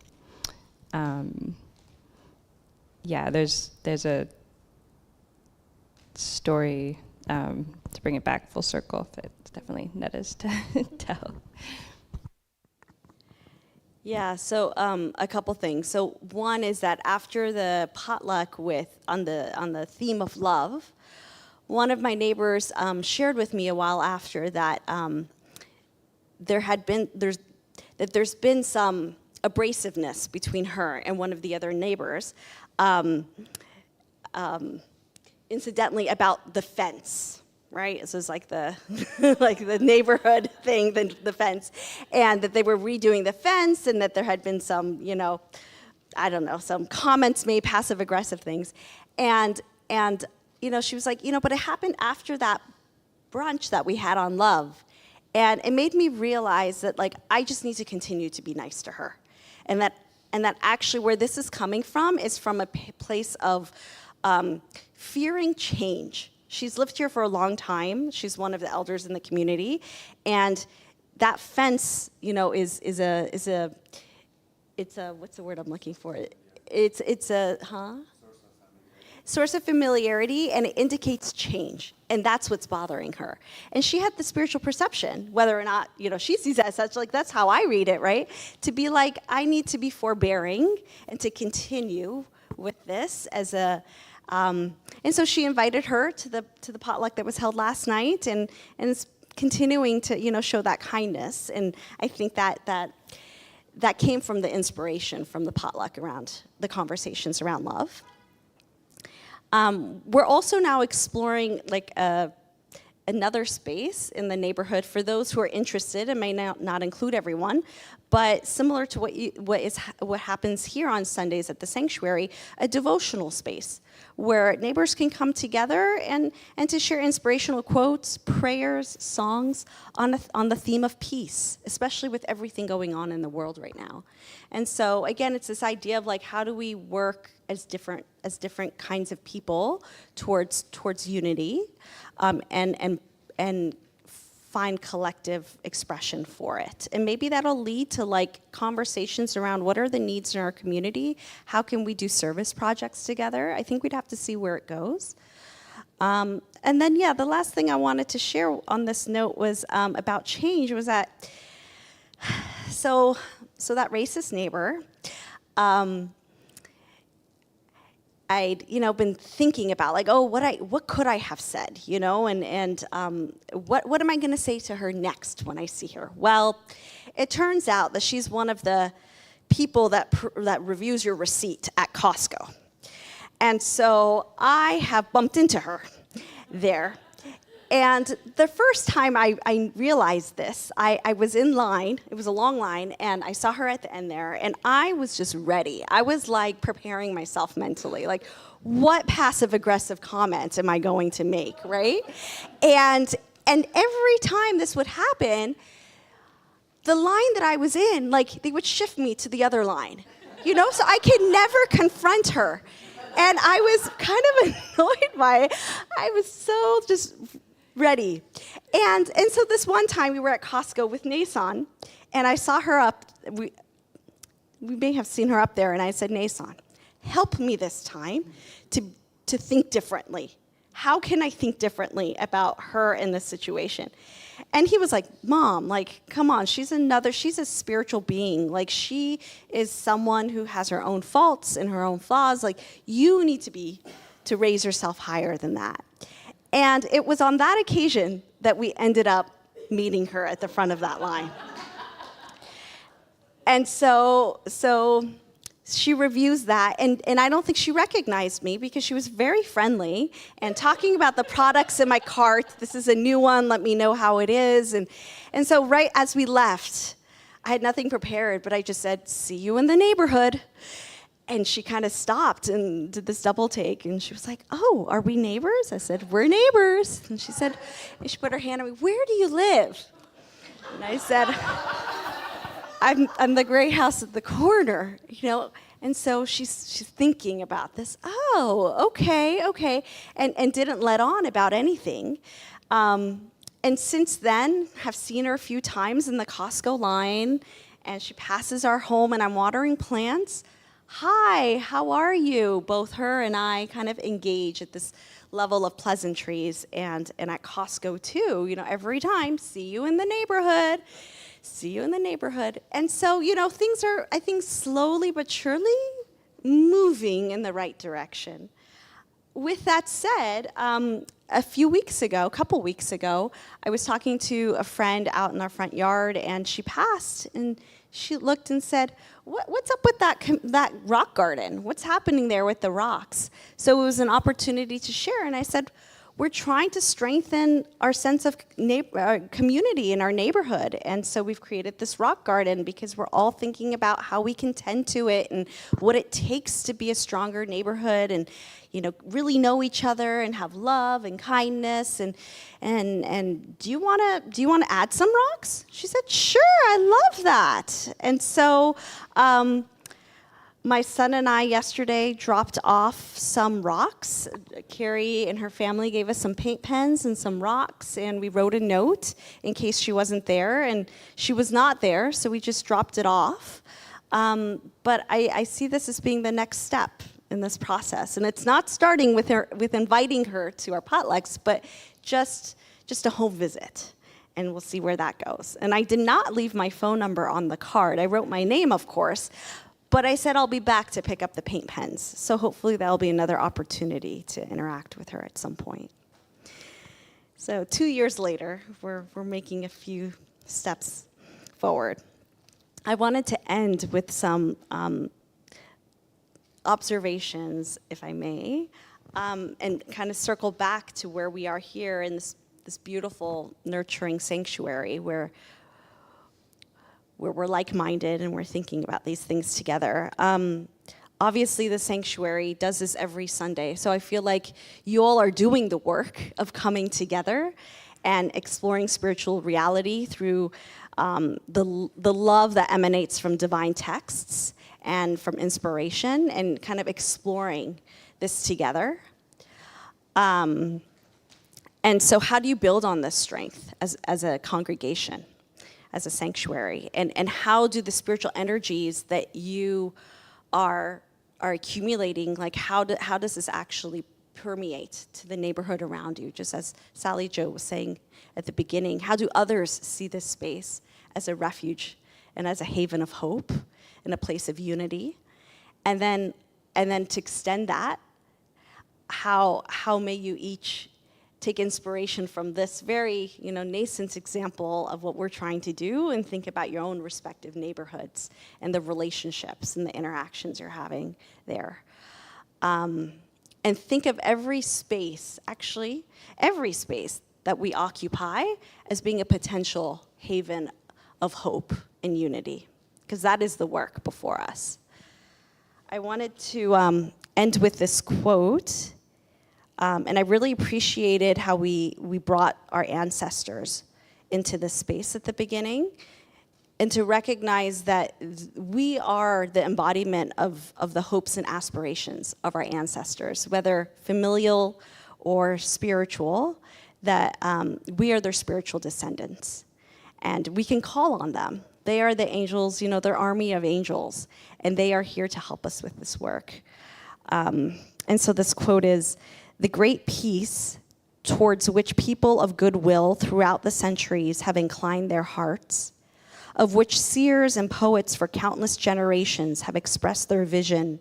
Yeah, there's a story, to bring it back full circle, that definitely Neda's to tell. Yeah, so a couple things. So one is that after the potluck on the theme of love, one of my neighbors shared with me a while after that there's been some abrasiveness between her and one of the other neighbors, incidentally about the fence. Right, so it's the neighborhood thing, the fence, and that they were redoing the fence, and that there had been some, some comments made, passive aggressive things, and she was like, but it happened after that brunch that we had on love, and it made me realize that I just need to continue to be nice to her, and that actually where this is coming from is from a place of fearing change. She's lived here for a long time. She's one of the elders in the community, and that fence, is a what's the word I'm looking for? It's a source of familiarity, and it indicates change. And that's what's bothering her. And she had the spiritual perception, whether or not, she sees that as such, like, that's how I read it, right? To be like, I need to be forbearing and to continue with this as a, and so she invited her to the potluck that was held last night, and is continuing to, show that kindness. And I think that came from the inspiration from the potluck around the conversations around love. We're also now exploring like another space in the neighborhood for those who are interested. It may not include everyone, but similar to what happens here on Sundays at the Sanctuary, a devotional space where neighbors can come together and to share inspirational quotes, prayers, songs on the theme of peace, especially with everything going on in the world right now. And so again, it's this idea of like, how do we work as different kinds of people towards unity, and find collective expression for it. And maybe that'll lead to like conversations around what are the needs in our community? How can we do service projects together? I think we'd have to see where it goes. And then, the last thing I wanted to share on this note was about change was that, so that racist neighbor, I'd been thinking about like, what could I have said, and what am I going to say to her next when I see her? Well, it turns out that she's one of the people that reviews your receipt at Costco, and so I have bumped into her there. And the first time I realized this, I was in line, it was a long line, and I saw her at the end there, and I was just ready. I was like preparing myself mentally, like, what passive-aggressive comment am I going to make, right? And every time this would happen, the line that I was in, like, they would shift me to the other line, so I could never confront her. And I was kind of annoyed by it. I was so just ready. And so this one time we were at Costco with Nason, and I saw her up, we may have seen her up there, and I said, Nason, help me this time to think differently. How can I think differently about her in this situation? And he was like, Mom, like, come on, she's a spiritual being. Like, she is someone who has her own faults and her own flaws. Like, you need to raise yourself higher than that. And it was on that occasion that we ended up meeting her at the front of that line. And so she reviews that, and I don't think she recognized me because she was very friendly and talking about the products in my cart. This is a new one, let me know how it is. And so right as we left, I had nothing prepared, but I just said, see you in the neighborhood. And she kind of stopped and did this double take, and she was like, oh, are we neighbors? I said, we're neighbors. And she said, and she put her hand on me, where do you live? And I said, I'm the gray house at the corner, And so she's thinking about this. Oh, okay. And didn't let on about anything. And since then, have seen her a few times in the Costco line, and she passes our home, and I'm watering plants. Hi, how are you? Both her and I kind of engage at this level of pleasantries, and at Costco too, every time, see you in the neighborhood. And so, things are, I think, slowly but surely moving in the right direction. With that said, a couple weeks ago, I was talking to a friend out in our front yard, and she passed, and she looked and said, what's up with that rock garden? What's happening there with the rocks? So it was an opportunity to share, and I said, we're trying to strengthen our sense of community in our neighborhood. And so we've created this rock garden because we're all thinking about how we can tend to it and what it takes to be a stronger neighborhood and, really know each other and have love and kindness. And do you want to add some rocks? She said, sure, I love that. And so my son and I yesterday dropped off some rocks. Kerry and her family gave us some paint pens and some rocks, and we wrote a note in case she wasn't there, and she was not there, so we just dropped it off. But I see this as being the next step in this process. And it's not starting with inviting her to our potlucks, but just a home visit. And we'll see where that goes. And I did not leave my phone number on the card. I wrote my name, of course, but I said I'll be back to pick up the paint pens. So hopefully that'll be another opportunity to interact with her at some point. So 2 years later, we're making a few steps forward. I wanted to end with some observations, if I may, and kind of circle back to where we are here in this beautiful, nurturing sanctuary where we're like-minded and we're thinking about these things together. Obviously, the sanctuary does this every Sunday, so I feel like you all are doing the work of coming together and exploring spiritual reality through the love that emanates from divine texts and from inspiration, and kind of exploring this together. And so how do you build on this strength as a congregation, as a sanctuary? And how do the spiritual energies that you are accumulating, like how does this actually permeate to the neighborhood around you? Just as Sally Jo was saying at the beginning, how do others see this space as a refuge and as a haven of hope and a place of unity? And then to extend that, how may you each take inspiration from this very, nascent example of what we're trying to do, and think about your own respective neighborhoods and the relationships and the interactions you're having there. And think of every space that we occupy as being a potential haven of hope and unity, because that is the work before us. I wanted to end with this quote. And I really appreciated how we brought our ancestors into this space at the beginning, and to recognize that we are the embodiment of the hopes and aspirations of our ancestors, whether familial or spiritual, that we are their spiritual descendants. And we can call on them. They are the angels, their army of angels, and they are here to help us with this work. And so this quote is, "The great peace towards which people of goodwill throughout the centuries have inclined their hearts, of which seers and poets for countless generations have expressed their vision,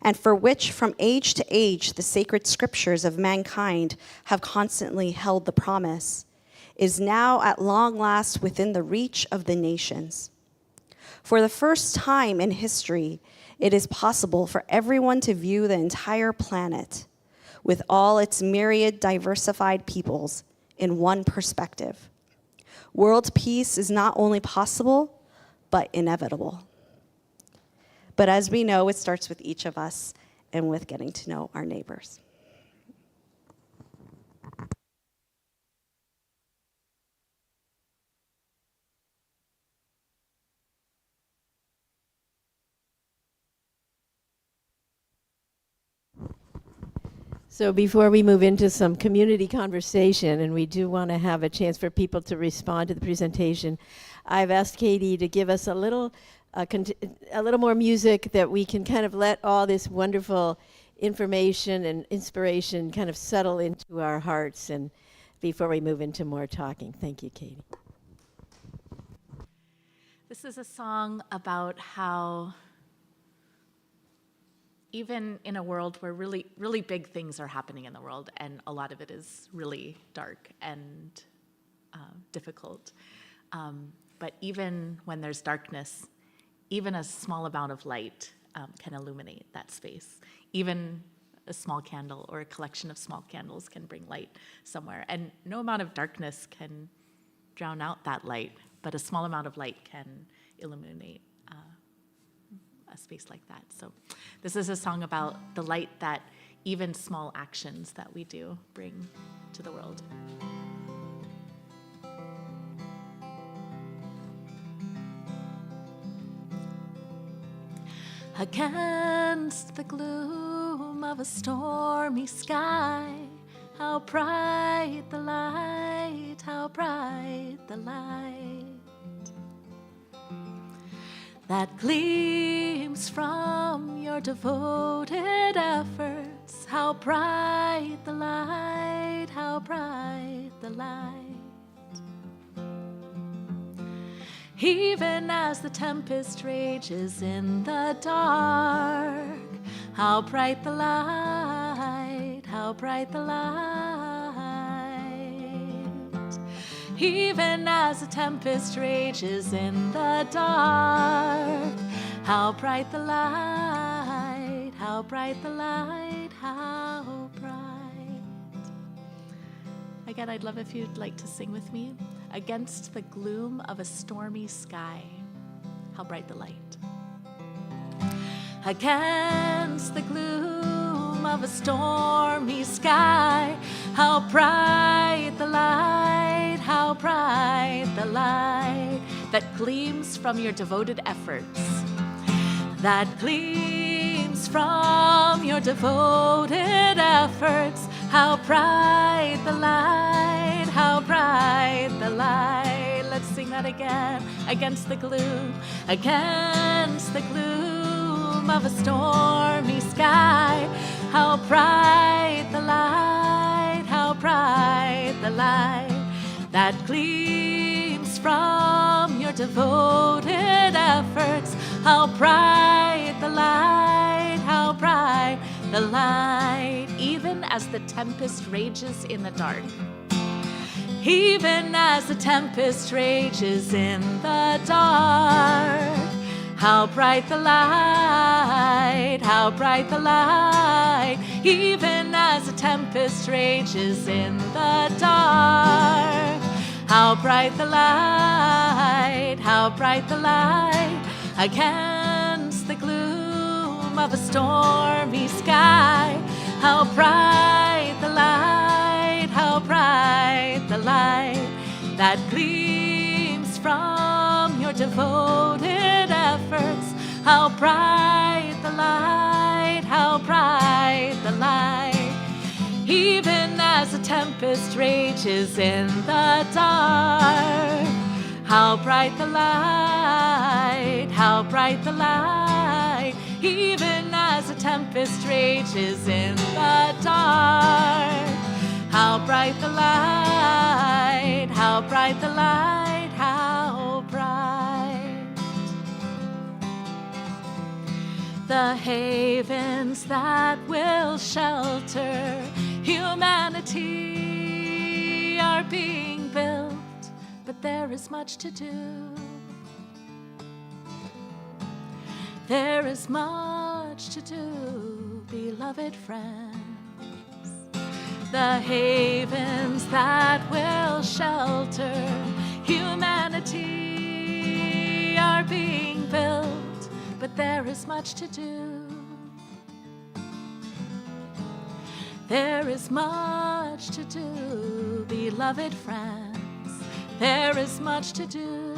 and for which from age to age the sacred scriptures of mankind have constantly held the promise, is now at long last within the reach of the nations. For the first time in history, it is possible for everyone to view the entire planet with all its myriad diversified peoples in one perspective. World peace is not only possible, but inevitable. But as we know, it starts with each of us and with getting to know our neighbors." So before we move into some community conversation, and we do want to have a chance for people to respond to the presentation, I've asked Katie to give us a little more music that we can kind of let all this wonderful information and inspiration kind of settle into our hearts, and before we move into more talking. Thank you, Katie. This is a song about how even in a world where really, really big things are happening in the world, and a lot of it is really dark and difficult, but even when there's darkness, even a small amount of light can illuminate that space. Even a small candle or a collection of small candles can bring light somewhere. And no amount of darkness can drown out that light, but a small amount of light can illuminate a space like that. So this is a song about the light that even small actions that we do bring to the world. Against the gloom of a stormy sky, how bright the light, how bright the light that gleams from your devoted efforts. How bright the light, how bright the light. Even as the tempest rages in the dark, how bright the light, how bright the light. Even as the tempest rages in the dark, how bright the light, how bright the light, how bright. Again, I'd love if you'd like to sing with me. Against the gloom of a stormy sky, how bright the light. Against the gloom of a stormy sky, how bright the light, how bright the light that gleams from your devoted efforts, that gleams from your devoted efforts. How bright the light, how bright the light. Let's sing that again. Against the gloom of a stormy sky, how bright the light, how bright the light that gleams from your devoted efforts. How bright the light, how bright the light. Even as the tempest rages in the dark, even as the tempest rages in the dark, how bright the light, how bright the light. Even as the tempest rages in the dark, how bright the light, how bright the light. Against the gloom of a stormy sky, how bright the light, how bright the light that gleams from your devoted efforts. How bright the light, how bright the light. Even as the tempest rages in the dark, how bright the light, how bright the light. Even as the tempest rages in the dark, how bright the light, how bright the light, how bright. The havens that will shelter humanity are being built, but there is much to do. There is much to do, beloved friends. The havens that will shelter humanity are being built, but there is much to do. There is much to do, beloved friends. There is much to do.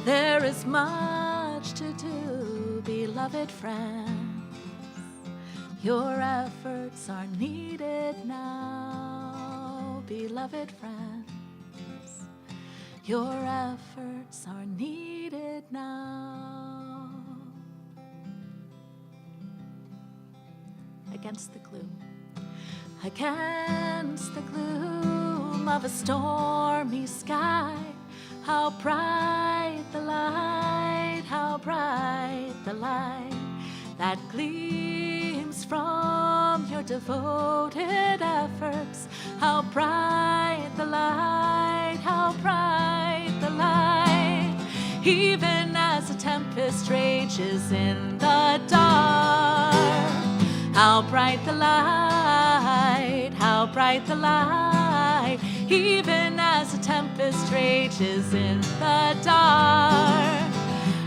There is much to do, beloved friends. Your efforts are needed now, beloved friends. Your efforts are needed now. Against the gloom. Against the gloom of a stormy sky, how bright the light, how bright the light that gleams from your devoted efforts. How bright the light, how bright the light. Even as the tempest rages in the dark, how bright the light, how bright the light. Even as the tempest rages in the dark,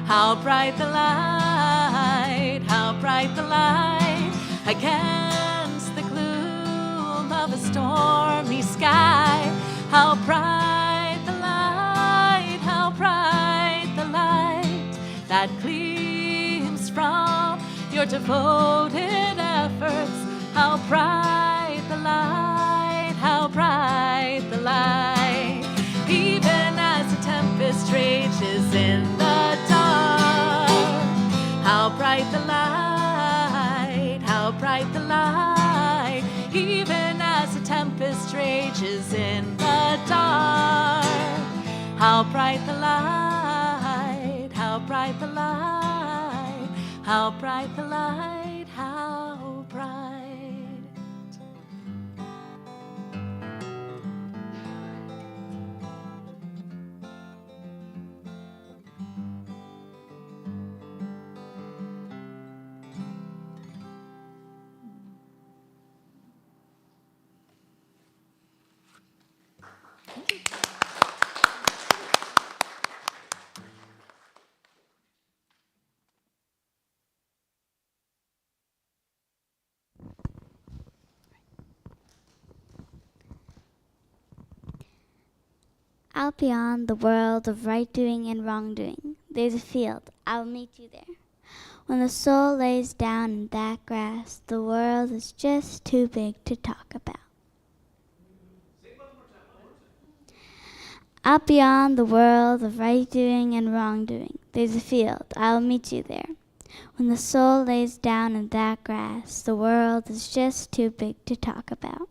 how bright the light, how bright the light. Against the gloom of a stormy sky, how bright the light, how bright the light that gleams from your devoted efforts. How bright the light, how bright the light. Even as the tempest rages in the dark, rages in the dark. How bright the light, how bright the light, how bright the light, how bright. Out beyond the world of right doing and wrongdoing, there's a field. I'll meet you there. When the soul lays down in that grass, the world is just too big to talk about. Out beyond the world of right doing and wrongdoing, there's a field. I'll meet you there. When the soul lays down in that grass, the world is just too big to talk about.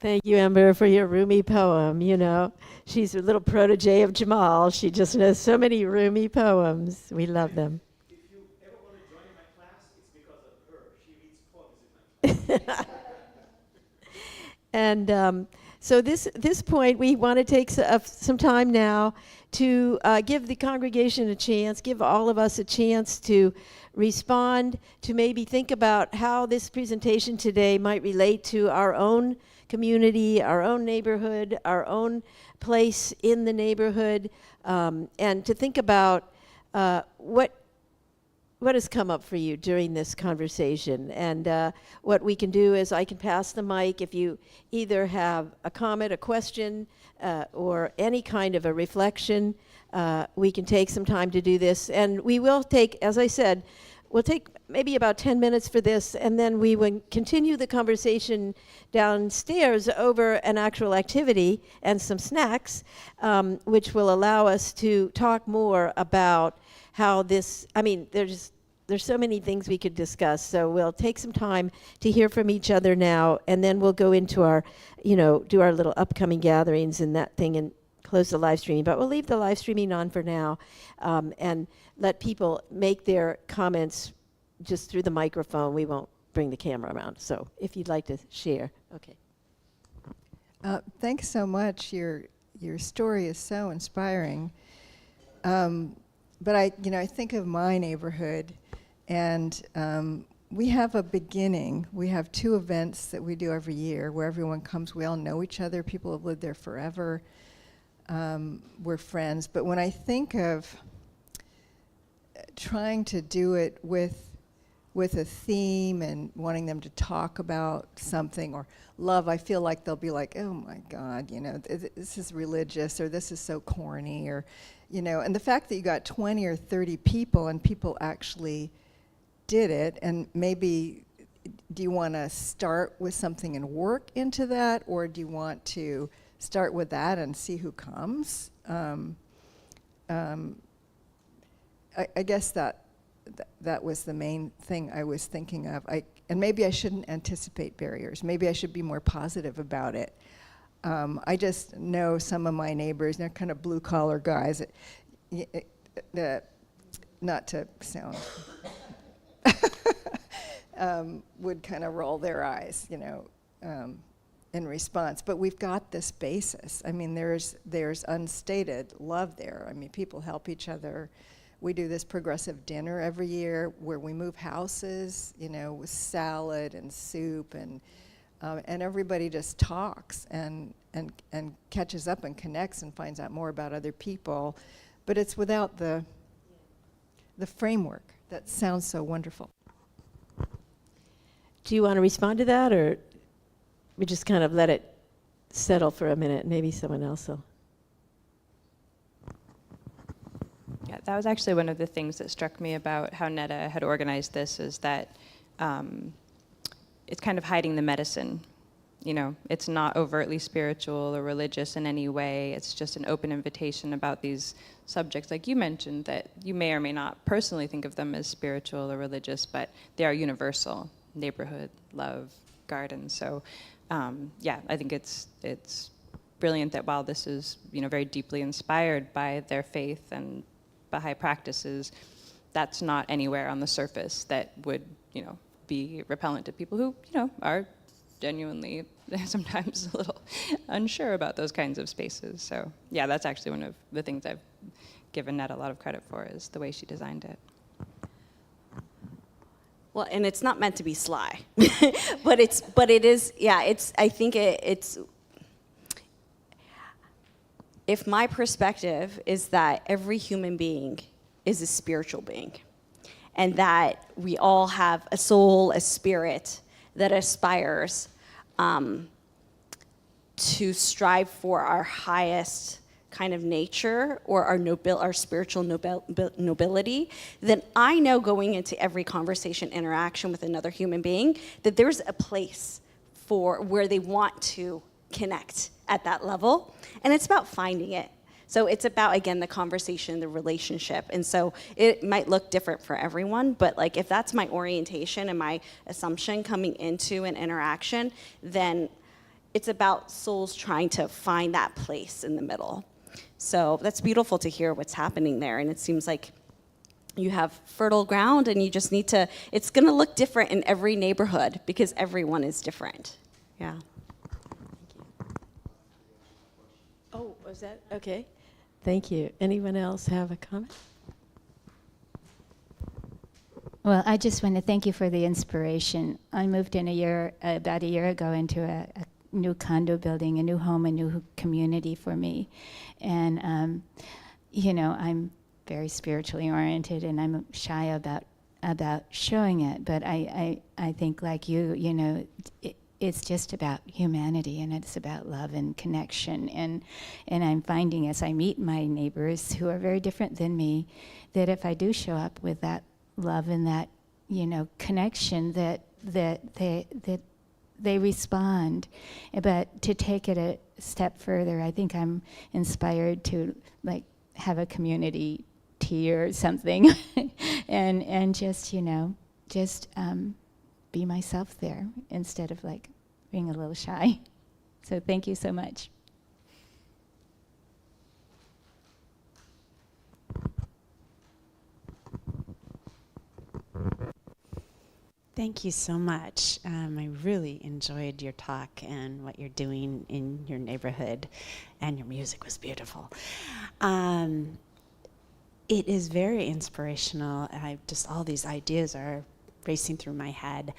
Thank you, Amber, for your Rumi poem. You know, she's a little protege of Jamal. She just knows so many Rumi poems. We love them. If you ever want to join my class, it's because of her. She reads poems in my class. And so this point, we want to take some time now to give the congregation a chance, give all of us a chance to respond, to maybe think about how this presentation today might relate to our own community, our own neighborhood, our own place in the neighborhood, and to think about what has come up for you during this conversation. And what we can do is I can pass the mic if you either have a comment, a question, or any kind of a reflection. We can take some time to do this. And we will take, as I said, we'll take maybe about 10 minutes for this, and then we will continue the conversation downstairs over an actual activity and some snacks, which will allow us to talk more about how this, I mean, there's so many things we could discuss. So we'll take some time to hear from each other now, and then we'll go into our, do our little upcoming gatherings and that thing and close the live streaming. But we'll leave the live streaming on for now, and let people make their comments just through the microphone. We won't bring the camera around. So if you'd like to share. Okay. Thanks so much. Your story is so inspiring. But I think of my neighborhood, and we have a beginning. We have 2 events that we do every year where everyone comes. We all know each other. People have lived there forever. We're friends. But when I think of trying to do it with a theme and wanting them to talk about something, or love, I feel like they'll be like, oh my God, this is religious, or this is so corny, or, and the fact that you got 20 or 30 people and people actually did it, and maybe do you want to start with something and work into that, or do you want to start with that and see who comes? I guess that was the main thing I was thinking of. And maybe I shouldn't anticipate barriers. Maybe I should be more positive about it. I just know some of my neighbors, they're kind of blue-collar guys, that not to sound, would kind of roll their eyes, in response. But we've got this basis. I mean, there's unstated love there. I mean, people help each other. We do this progressive dinner every year where we move houses, with salad and soup, and everybody just talks and catches up and connects and finds out more about other people. But it's without the framework that sounds so wonderful. Do you want to respond to that, or we just kind of let it settle for a minute? Maybe someone else will. Yeah, that was actually one of the things that struck me about how Neda had organized this, is that it's kind of hiding the medicine. You know, it's not overtly spiritual or religious in any way. It's just an open invitation about these subjects, like you mentioned, that you may or may not personally think of them as spiritual or religious, but they are universal. Neighborhood, love, garden. So, yeah, I think it's brilliant that while this is, you know, very deeply inspired by their faith and Baha'i practices, that's not anywhere on the surface that would, you know, be repellent to people who, you know, are genuinely sometimes a little unsure about those kinds of spaces. So yeah, that's actually one of the things I've given Neda a lot of credit for, is the way she designed it. Well, and it's not meant to be sly, but it is, yeah, I think it's, if my perspective is that every human being is a spiritual being, and that we all have a soul, a spirit that aspires to strive for our highest kind of nature, or our spiritual nobility, then I know going into every conversation, interaction with another human being, that there's a place for where they want to connect at that level, and it's about finding it. So it's about, again, the conversation, the relationship. And so it might look different for everyone, but like if that's my orientation and my assumption coming into an interaction, then it's about souls trying to find that place in the middle. So that's beautiful to hear what's happening there. And it seems like you have fertile ground, and you just need to, it's going to look different in every neighborhood because everyone is different. Yeah. Oh, was that? Okay. Thank you. Anyone else have a comment? Well, I just want to thank you for the inspiration. I moved in about a year ago into a new condo building, a new home, a new community for me. And, you know, I'm very spiritually oriented, and I'm shy about showing it. But I think, like you, you know, it's just about humanity, and it's about love and connection. And I'm finding, as I meet my neighbors who are very different than me, that if I do show up with that love and that, you know, connection, that they respond. But to take it a step further, I think I'm inspired to like have a community tea or something, and just, you know, just be myself there instead of like being a little shy. So thank you so much. Thank you so much. I really enjoyed your talk and what you're doing in your neighborhood, and your music was beautiful. It is very inspirational. All these ideas are racing through my head.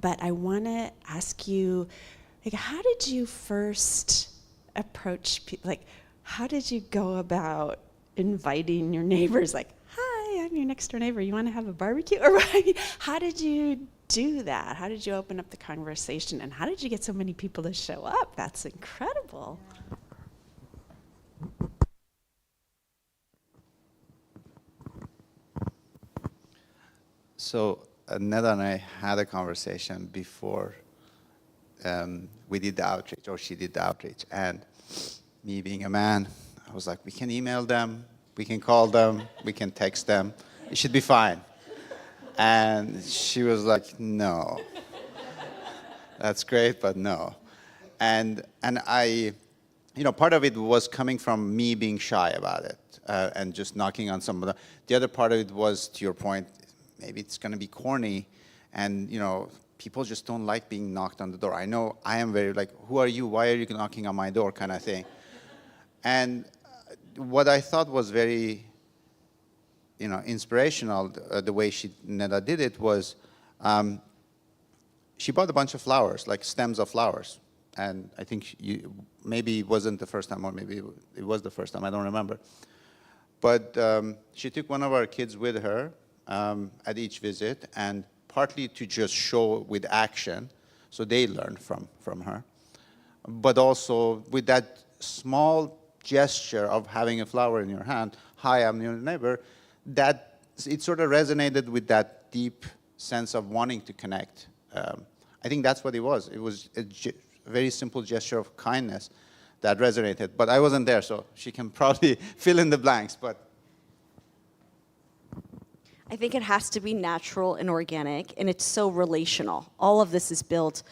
But I want to ask you, like, how did you first approach people? Like, how did you go about inviting your neighbors? Like, hi, I'm your next door neighbor. You want to have a barbecue? Or how did you do that? How did you open up the conversation? And how did you get so many people to show up? That's incredible. So Neda and I had a conversation before we did the outreach, or she did the outreach. And me being a man, I was like, we can email them, we can call them, we can text them. It should be fine. And she was like, no. That's great, but no. And I, you know, part of it was coming from me being shy about it and just knocking on some of the other part of it was, to your point, maybe it's going to be corny, and, you know, people just don't like being knocked on the door. I know I am very like, who are you? Why are you knocking on my door, kind of thing. And what I thought was very, you know, inspirational, the way Neda did it was, she bought a bunch of flowers, like stems of flowers. And I think maybe it wasn't the first time, or maybe it was the first time, I don't remember. But she took one of our kids with her at each visit, and partly to just show with action, so they learn from her. But also with that small gesture of having a flower in your hand, hi, I'm your neighbor, that it sort of resonated with that deep sense of wanting to connect. I think that's what it was. It was a very simple gesture of kindness that resonated. But I wasn't there, so she can probably fill in the blanks. But I think it has to be natural and organic, and it's so relational. All of this is built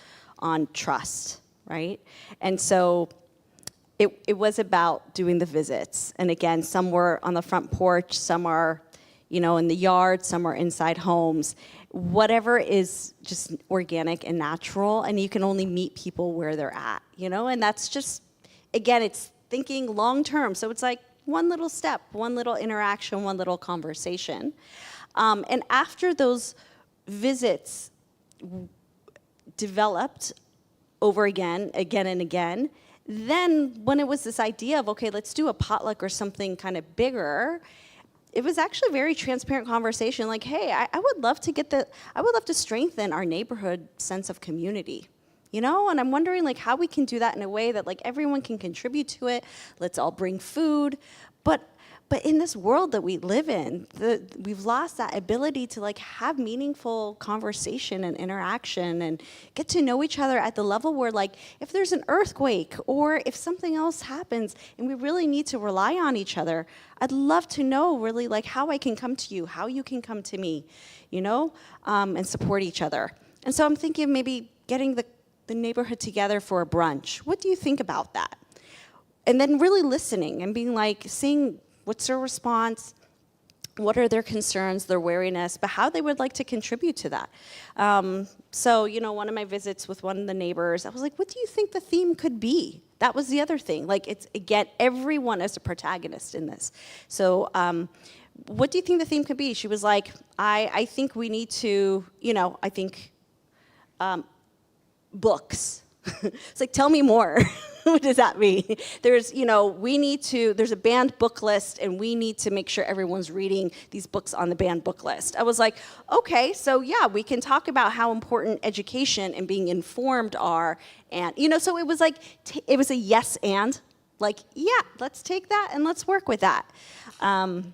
on trust, right? And so it was about doing the visits. And again, some were on the front porch, some are, in the yard, some are inside homes. Whatever is just organic and natural, and you can only meet people where they're at, And that's just, again, it's thinking long term. So it's like one little step, one little interaction, one little conversation. And after those visits developed over again and again, then when it was this idea of, okay, let's do a potluck or something kind of bigger, it was actually a very transparent conversation. Like, hey, I would love to strengthen our neighborhood sense of community, And I'm wondering like how we can do that in a way that like everyone can contribute to it. Let's all bring food, but in this world that we live in, we've lost that ability to like have meaningful conversation and interaction and get to know each other at the level where like if there's an earthquake or if something else happens and we really need to rely on each other, I'd love to know really like how I can come to you, how you can come to me, and support each other. And so I'm thinking maybe getting the neighborhood together for a brunch. What do you think about that? And then really listening and being like, seeing what's their response, what are their concerns, their wariness, but how they would like to contribute to that. So, one of my visits with one of the neighbors, I was like, what do you think the theme could be? That was the other thing. Like, it's, again, everyone is a protagonist in this. So, what do you think the theme could be? She was like, I think we need to, books. It's like, tell me more. What does that mean? There's, there's a banned book list and we need to make sure everyone's reading these books on the banned book list. I was like, okay, so yeah, we can talk about how important education and being informed are. And, so it was like, it was a yes and, like, yeah, let's take that and let's work with that. And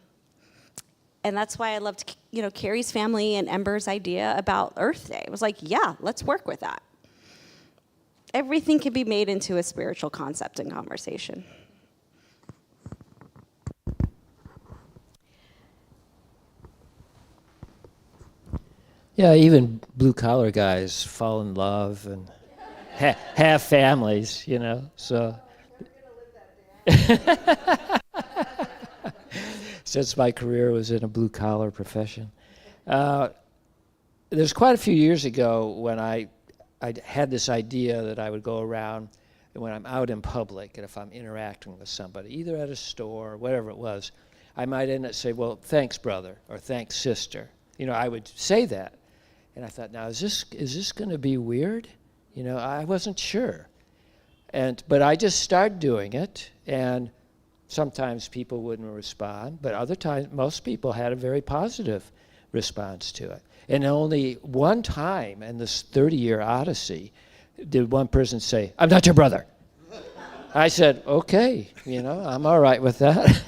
that's why I loved, Kerry's family and Ember's idea about Earth Day. It was like, yeah, let's work with that. Everything can be made into a spiritual concept and conversation. Yeah, even blue-collar guys fall in love and have families, so. Since my career was in a blue-collar profession. There's quite a few years ago when I had this idea that I would go around and when I'm out in public and if I'm interacting with somebody, either at a store or whatever it was, I might end up say, well, thanks, brother, or thanks, sister. I would say that. And I thought, now, is this going to be weird? I wasn't sure. But I just started doing it, and sometimes people wouldn't respond, but other times, most people had a very positive response to it. And only one time in this 30-year odyssey did one person say, I'm not your brother. I said, okay, I'm all right with that.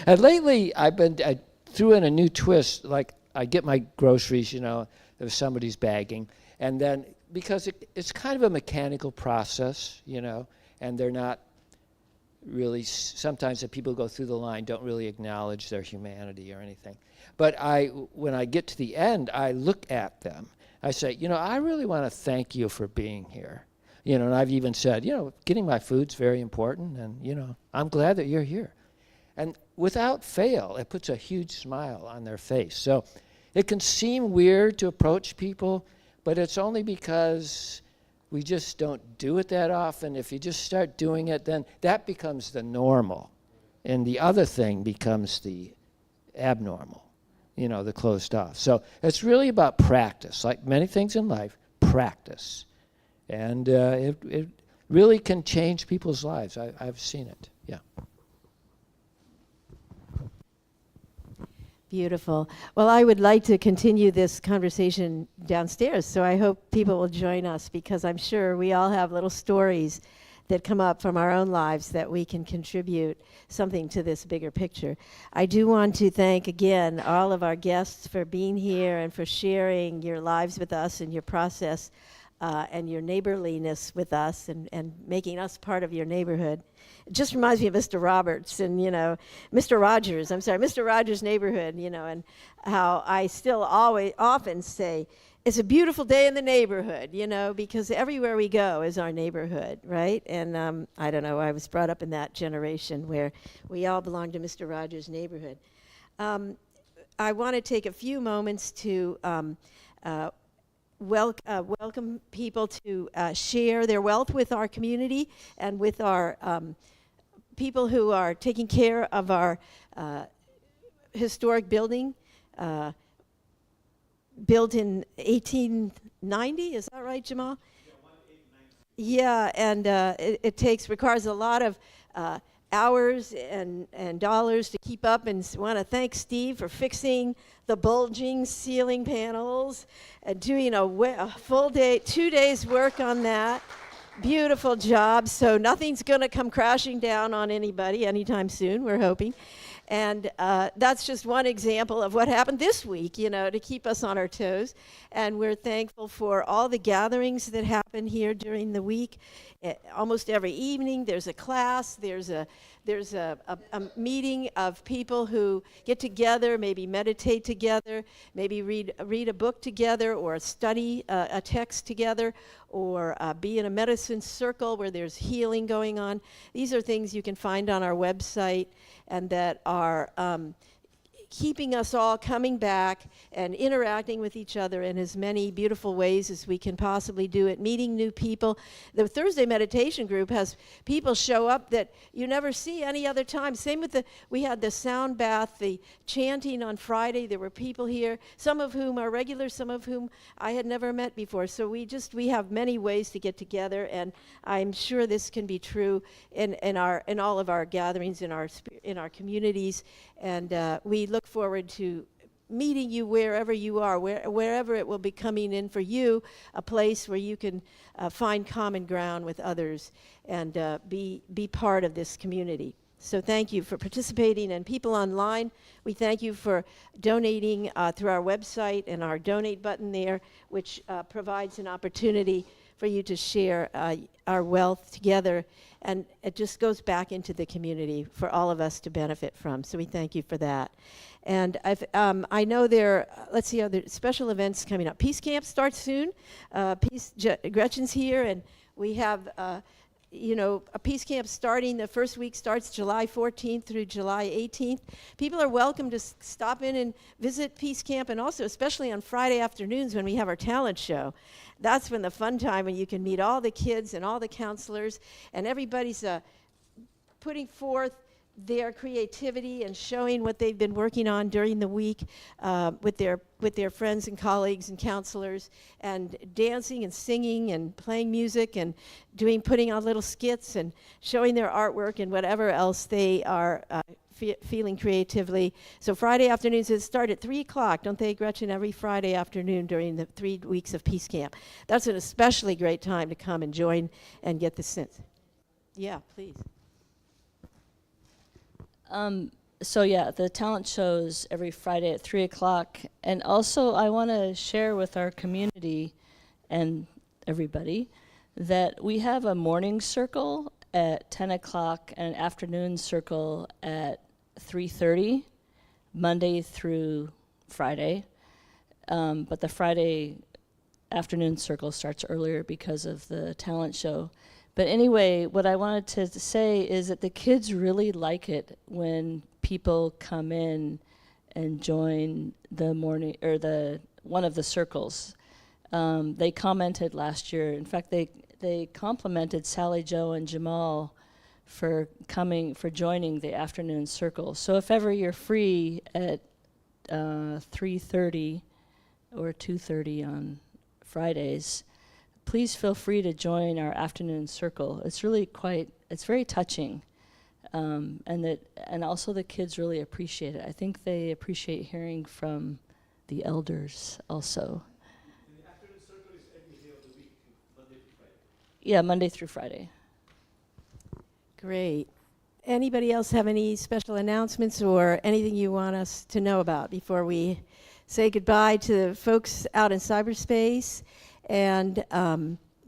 And lately, I threw in a new twist, like I get my groceries, if somebody's bagging, and then, because it's kind of a mechanical process, and they're not really, sometimes the people go through the line don't really acknowledge their humanity or anything. But when I get to the end, I look at them. I say, I really want to thank you for being here. And I've even said, getting my food's very important, and, I'm glad that you're here. And without fail, it puts a huge smile on their face. So it can seem weird to approach people, but it's only because we just don't do it that often. If you just start doing it, then that becomes the normal. And the other thing becomes the abnormal, the closed off. So it's really about practice. Like many things in life, practice. And it really can change people's lives. I've seen it, yeah. Beautiful. Well, I would like to continue this conversation downstairs, so I hope people will join us, because I'm sure we all have little stories that come up from our own lives that we can contribute something to this bigger picture. I do want to thank again all of our guests for being here and for sharing your lives with us and your process and your neighborliness with us and making us part of your neighborhood. It just reminds me of Mr. Roberts and, Mr. Rogers' neighborhood, and how I still often say, it's a beautiful day in the neighborhood, because everywhere we go is our neighborhood, right? And I don't know, I was brought up in that generation where we all belong to Mr. Rogers' neighborhood. I want to take a few moments to welcome people to share their wealth with our community and with our people who are taking care of our historic building. Built in 1890, is that right, Jamal? Yeah, and it requires a lot of hours and dollars to keep up, and want to thank Steve for fixing the bulging ceiling panels and doing a full day, 2 days work on that. Beautiful job. So nothing's going to come crashing down on anybody anytime soon, we're hoping. And that's just one example of what happened this week, to keep us on our toes. And we're thankful for all the gatherings that happen here during the week. Almost every evening there's a class, there's a meeting of people who get together, maybe meditate together, maybe read a book together, or study a text together, or be in a medicine circle where there's healing going on. These are things you can find on our website, and that are keeping us all coming back and interacting with each other in as many beautiful ways as we can possibly do it, meeting new people. The Thursday meditation group has people show up that you never see any other time. Same with we had the sound bath, the chanting on Friday. There were people here, some of whom are regulars, some of whom I had never met before. So we have many ways to get together, and I'm sure this can be true in all of our gatherings in our communities. And we look forward to meeting you wherever you are, wherever it will be coming in for you, a place where you can find common ground with others and be part of this community. So thank you for participating. And people online, we thank you for donating through our website and our donate button there, which provides an opportunity for you to share our wealth together. And it just goes back into the community for all of us to benefit from. So we thank you for that. And I know let's see, other special events coming up. Peace Camp starts soon. Gretchen's here, and we have a Peace Camp starting. The first week starts July 14th through July 18th. People are welcome to stop in and visit Peace Camp, and also especially on Friday afternoons when we have our talent show. That's when the fun time, when you can meet all the kids and all the counselors, and everybody's putting forth their creativity and showing what they've been working on during the week with their friends and colleagues and counselors, and dancing and singing and playing music and putting on little skits and showing their artwork and whatever else they are feeling creatively. So Friday afternoons start at 3 o'clock, don't they, Gretchen? Every Friday afternoon during the 3 weeks of Peace Camp. That's an especially great time to come and join and get the sense. Yeah, please. The talent shows every Friday at 3 o'clock. And also I want to share with our community and everybody that we have a morning circle at 10 o'clock and an afternoon circle at 3:30, Monday through Friday. But the Friday afternoon circle starts earlier because of the talent show. But anyway, what I wanted to say is that the kids really like it when people come in and join the morning or one of the circles. They commented last year. In fact, they complimented Sally, Joe, and Jamal for joining the afternoon circle. So if ever you're free at 3:30 or 2:30 on Fridays, please feel free to join our afternoon circle. It's really it's very touching. And also the kids really appreciate it. I think they appreciate hearing from the elders also. And the afternoon circle is every day of the week, Monday through Friday. Yeah, Monday through Friday. Great. Anybody else have any special announcements or anything you want us to know about before we say goodbye to the folks out in cyberspace And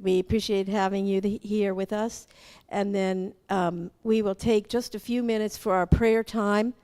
we appreciate having you here with us. And then we will take just a few minutes for our prayer time.